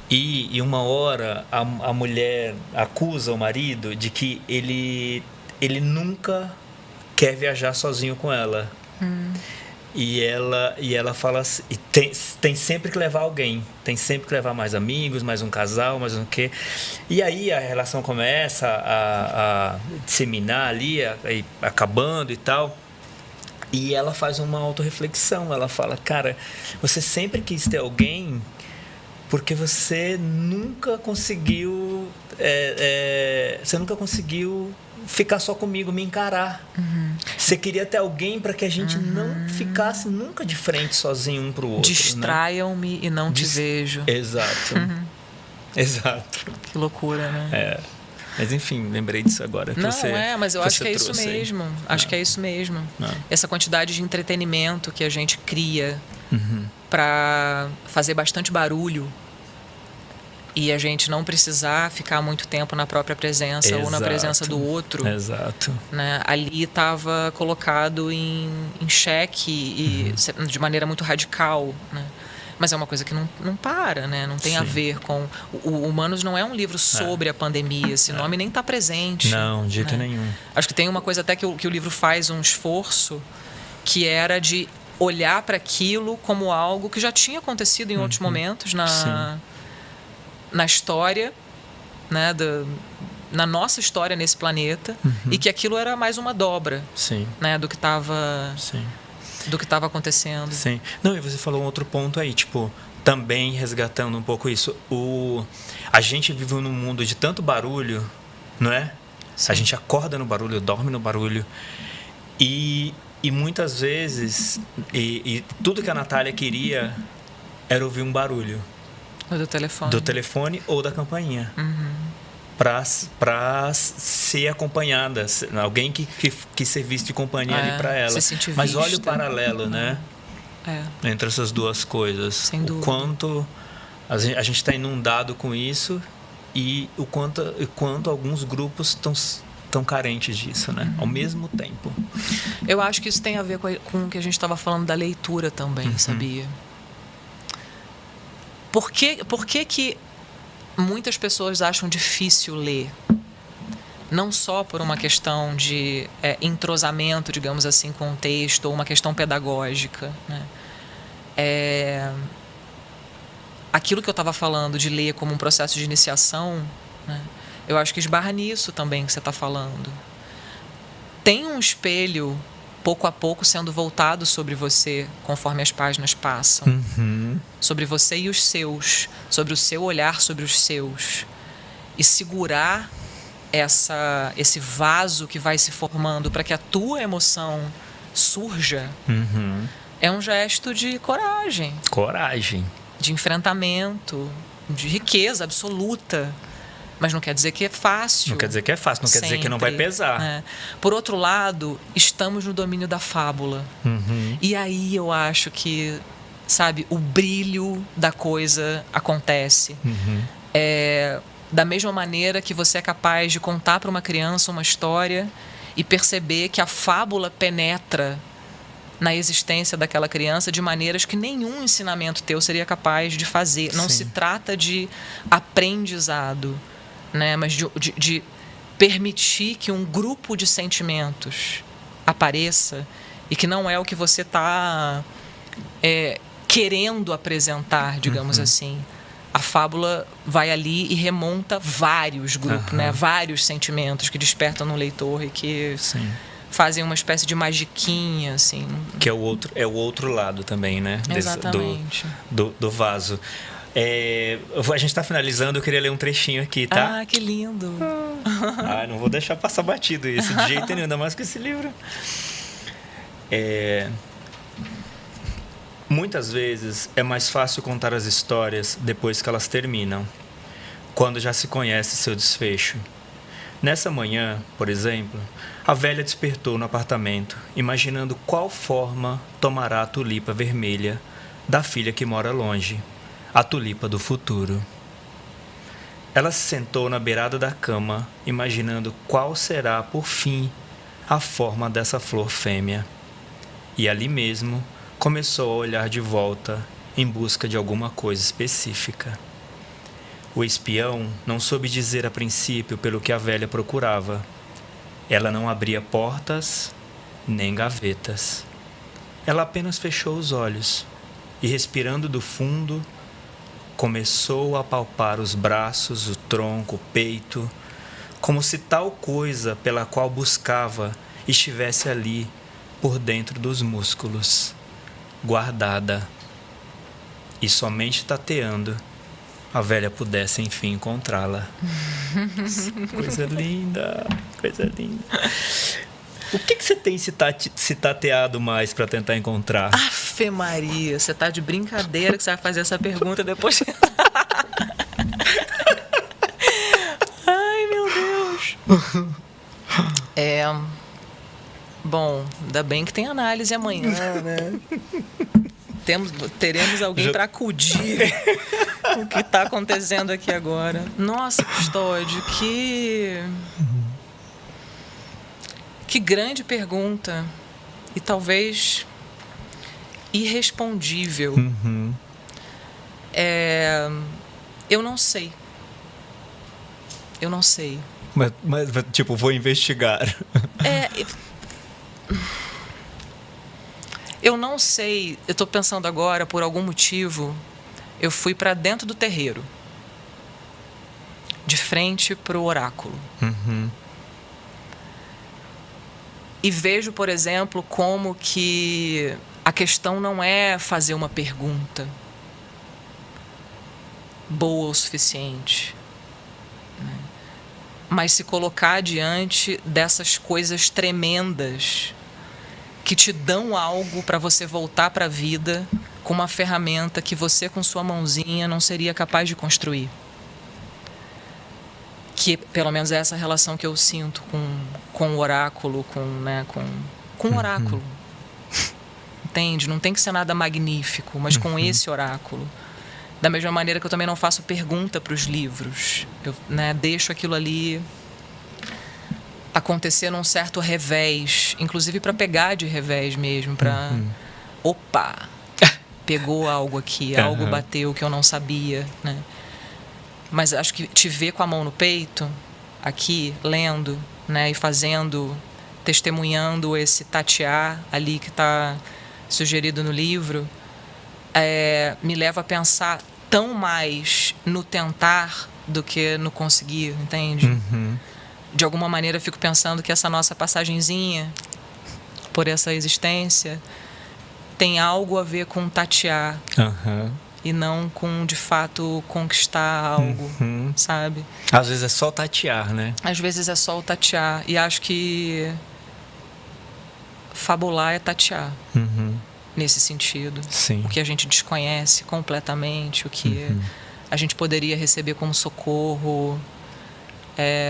e uma hora a mulher acusa o marido de que ele nunca quer viajar sozinho com ela. E ela fala assim, e tem sempre que levar alguém, tem sempre que levar mais amigos, mais um casal, mais um quê. E aí a relação começa a disseminar ali, acabando e tal. E ela faz uma autorreflexão, ela fala, cara, você sempre quis ter alguém porque você nunca conseguiu ficar só comigo, me encarar. Você queria ter alguém para que a gente não ficasse nunca de frente sozinho um pro outro. Distraiam-me, né? E não te vejo. Exato. Exato. Que loucura, né? Mas enfim, lembrei disso agora. Mas eu acho que é isso mesmo. Acho que é isso mesmo. Essa quantidade de entretenimento que a gente cria para fazer bastante barulho e a gente não precisar ficar muito tempo na própria presença ou na presença do outro. Exato. Né? Ali estava colocado em xeque e de maneira muito radical, né? Mas é uma coisa que não para, né? Não tem a ver com... O Humanos não é um livro sobre a pandemia. Esse nome nem está presente. Não, de jeito né? nenhum. Acho que tem uma coisa até que o livro faz um esforço, que era de olhar para aquilo como algo que já tinha acontecido em outros momentos na história, né? Na nossa história nesse planeta, e que aquilo era mais uma dobra, né? Do que estava... do que estava acontecendo. Sim. Não, e você falou um outro ponto aí, tipo, também resgatando um pouco isso. A gente vive num mundo de tanto barulho, não é? Sim. A gente acorda no barulho, dorme no barulho. E muitas vezes, e tudo que a Natália queria era ouvir um barulho. Ou do telefone. Do telefone ou da campainha. Para ser acompanhada, alguém que servisse de companhia ali para ela. Mas olha o paralelo, né? Entre essas duas coisas. Sem dúvida. O quanto a gente está inundado com isso e o quanto alguns grupos estão carentes disso, né? Ao mesmo tempo. Eu acho que isso tem a ver com o que a gente estava falando da leitura também, sabia? Por que muitas pessoas acham difícil ler? Não só por uma questão de entrosamento, digamos assim, com o texto, ou uma questão pedagógica, né? Aquilo que eu estava falando de ler como um processo de iniciação, né? Eu acho que esbarra nisso também que você está falando. Tem um espelho, pouco a pouco, sendo voltado sobre você, conforme as páginas passam. Sobre você e os seus. Sobre o seu olhar sobre os seus. E segurar esse vaso que vai se formando para que a tua emoção surja, é um gesto de coragem. De enfrentamento, de riqueza absoluta. Mas não quer dizer que é fácil. Não quer dizer que é fácil, não quer dizer que não vai pesar. Por outro lado, estamos no domínio da fábula. E aí eu acho que, sabe, o brilho da coisa acontece. Da mesma maneira que você é capaz de contar para uma criança uma história e perceber que a fábula penetra na existência daquela criança de maneiras que nenhum ensinamento teu seria capaz de fazer. Não se trata de aprendizado, né? Mas de permitir que um grupo de sentimentos apareça e que não é o que você está querendo apresentar, digamos assim. A fábula vai ali e remonta vários grupos, né? Vários sentimentos que despertam no leitor e que fazem uma espécie de magiquinha, assim. Que é o outro lado também, né? Exatamente. Do vaso. A gente está finalizando, eu queria ler um trechinho aqui, tá? Ah, que lindo! Não vou deixar passar batido isso, de jeito nenhum, ainda mais com esse livro. Muitas vezes é mais fácil contar as histórias depois que elas terminam, quando já se conhece seu desfecho. Nessa manhã, por exemplo, a velha despertou no apartamento, imaginando qual forma tomará a tulipa vermelha da filha que mora longe, a tulipa do futuro. Ela se sentou na beirada da cama, imaginando qual será, por fim, a forma dessa flor fêmea. E ali mesmo começou a olhar de volta em busca de alguma coisa específica. O espião não soube dizer a princípio pelo que a velha procurava. Ela não abria portas nem gavetas. Ela apenas fechou os olhos e, respirando do fundo, começou a palpar os braços, o tronco, o peito, como se tal coisa pela qual buscava estivesse ali, por dentro dos músculos, guardada. E somente tateando, a velha pudesse enfim encontrá-la. Coisa linda, coisa linda. O que você tem se tateado mais para tentar encontrar? Afe Maria, você tá de brincadeira que você vai fazer essa pergunta depois. Ai, meu Deus. Bom, ainda bem que tem análise amanhã, né? teremos alguém para acudir o que está acontecendo aqui agora. Nossa, Custódio, que grande pergunta. E talvez irrespondível. Eu não sei. Mas tipo, vou investigar. Eu não sei. Eu estou pensando agora, por algum motivo, eu fui para dentro do terreiro, de frente para o oráculo. E vejo, por exemplo, como que a questão não é fazer uma pergunta boa o suficiente, né? Mas se colocar diante dessas coisas tremendas que te dão algo para você voltar para a vida com uma ferramenta que você, com sua mãozinha, não seria capaz de construir. Que, pelo menos, é essa relação que eu sinto com o oráculo, com o oráculo. Entende? Não tem que ser nada magnífico, mas com esse oráculo. Da mesma maneira que eu também não faço pergunta para os livros. Eu, deixo aquilo ali acontecer num certo revés, inclusive para pegar de revés mesmo, para... Opa! Pegou algo aqui, algo bateu que eu não sabia, né? Mas acho que te ver com a mão no peito, aqui, lendo, né, e fazendo, testemunhando esse tatear ali que está sugerido no livro, me leva a pensar tão mais no tentar do que no conseguir, entende? De alguma maneira eu fico pensando que essa nossa passagenzinha por essa existência tem algo a ver com tatear. E não com, de fato, conquistar algo, sabe? Às vezes é só tatear, né? Às vezes é só o tatear. E acho que fabular é tatear, nesse sentido. Sim. O que a gente desconhece completamente, o que a gente poderia receber como socorro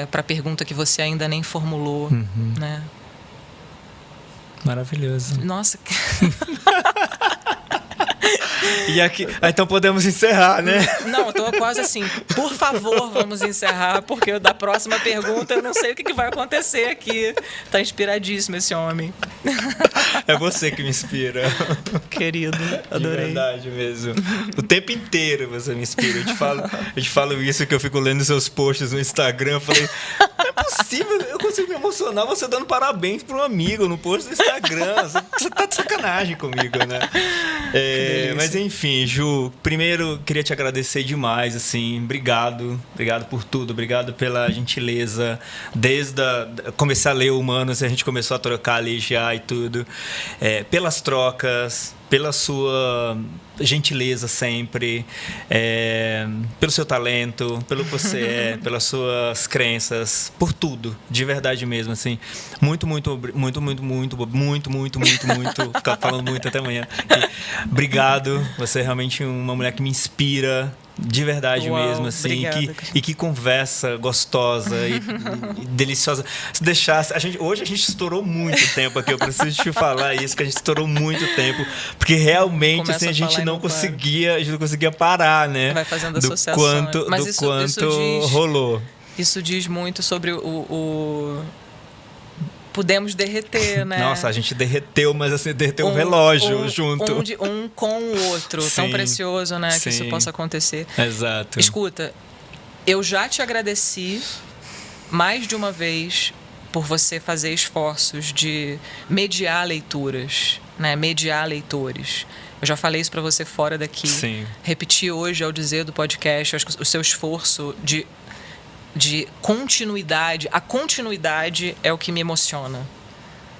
para a pergunta que você ainda nem formulou, né? Maravilhoso. Nossa... E aqui, então podemos encerrar, né? Não, eu tô quase assim, por favor, vamos encerrar, porque da próxima pergunta eu não sei o que vai acontecer aqui. Tá inspiradíssimo esse homem. É você que me inspira. Querido, adorei. De verdade mesmo. O tempo inteiro você me inspira. Eu te falo isso, que eu fico lendo seus posts no Instagram. Eu falei, não é possível, eu consigo me emocionar você dando parabéns para um amigo no post do Instagram. Você tá de sacanagem comigo, né? Mas enfim, Ju, primeiro queria te agradecer demais, assim, obrigado por tudo, obrigado pela gentileza, desde comecei a ler Humanos, a gente começou a trocar ali já e tudo, pelas trocas, pela sua gentileza sempre, pelo seu talento, pelo que você é, pelas suas crenças, por tudo, de verdade mesmo, assim, muito, ficar falando muito até amanhã. Obrigado, você é realmente uma mulher que me inspira, de verdade. Uau, mesmo, assim, obrigada, e que conversa gostosa e deliciosa. Se deixasse, hoje a gente estourou muito tempo aqui, eu preciso te falar isso, que a gente estourou muito tempo, porque realmente assim, a gente não conseguia parar, né? Vai fazendo associação. Mas isso rolou. Isso diz muito sobre pudemos derreter, né? Nossa, a gente derreteu, mas assim, derreteu o relógio junto. Um com o outro. Sim, tão precioso, né? Sim. Que isso possa acontecer. Exato. Escuta, eu já te agradeci mais de uma vez por você fazer esforços de mediar leituras, né? Mediar leitores. Eu já falei isso para você fora daqui. Sim. Repeti hoje ao dizer do podcast, acho que o seu esforço de continuidade. A continuidade é o que me emociona.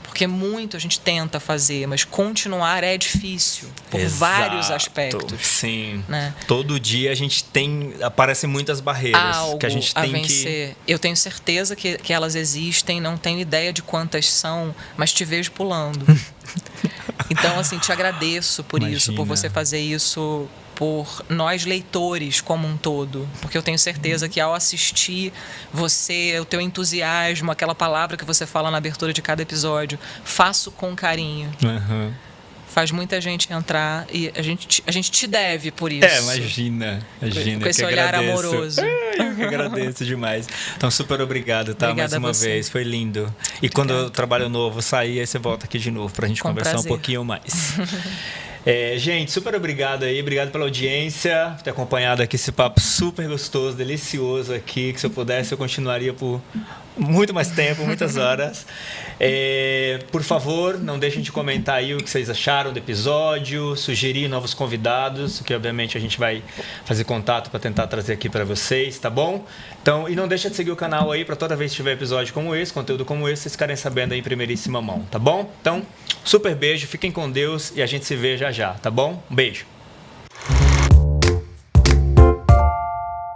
Porque muito a gente tenta fazer, mas continuar é difícil, por vários aspectos. Sim. Né? Todo dia a gente aparecem muitas barreiras algo que a gente tem vencer. Eu tenho certeza que elas existem, não tenho ideia de quantas são, mas te vejo pulando. Então, assim, te agradeço por isso, por você fazer isso por nós leitores como um todo, porque eu tenho certeza que ao assistir você, o teu entusiasmo, aquela palavra que você fala na abertura de cada episódio, faço com carinho. faz muita gente entrar e a gente te deve por isso. Imagina. Com esse olhar amoroso. Eu que agradeço demais. Então, super obrigado, tá? Obrigada mais uma vez. Foi lindo. E quando o trabalho novo sair, aí você volta aqui de novo pra gente conversar um pouquinho mais. Gente, super obrigado aí. Obrigado pela audiência, por ter acompanhado aqui esse papo super gostoso, delicioso aqui, que se eu pudesse eu continuaria por muito mais tempo, muitas horas. Por favor, não deixem de comentar aí o que vocês acharam do episódio, sugerir novos convidados, que obviamente a gente vai fazer contato para tentar trazer aqui para vocês, tá bom? Então, e não deixa de seguir o canal aí para toda vez que tiver episódio como esse, conteúdo como esse, vocês ficarem sabendo aí em primeiríssima mão, tá bom? Então, super beijo, fiquem com Deus e a gente se vê já já, tá bom? Um beijo.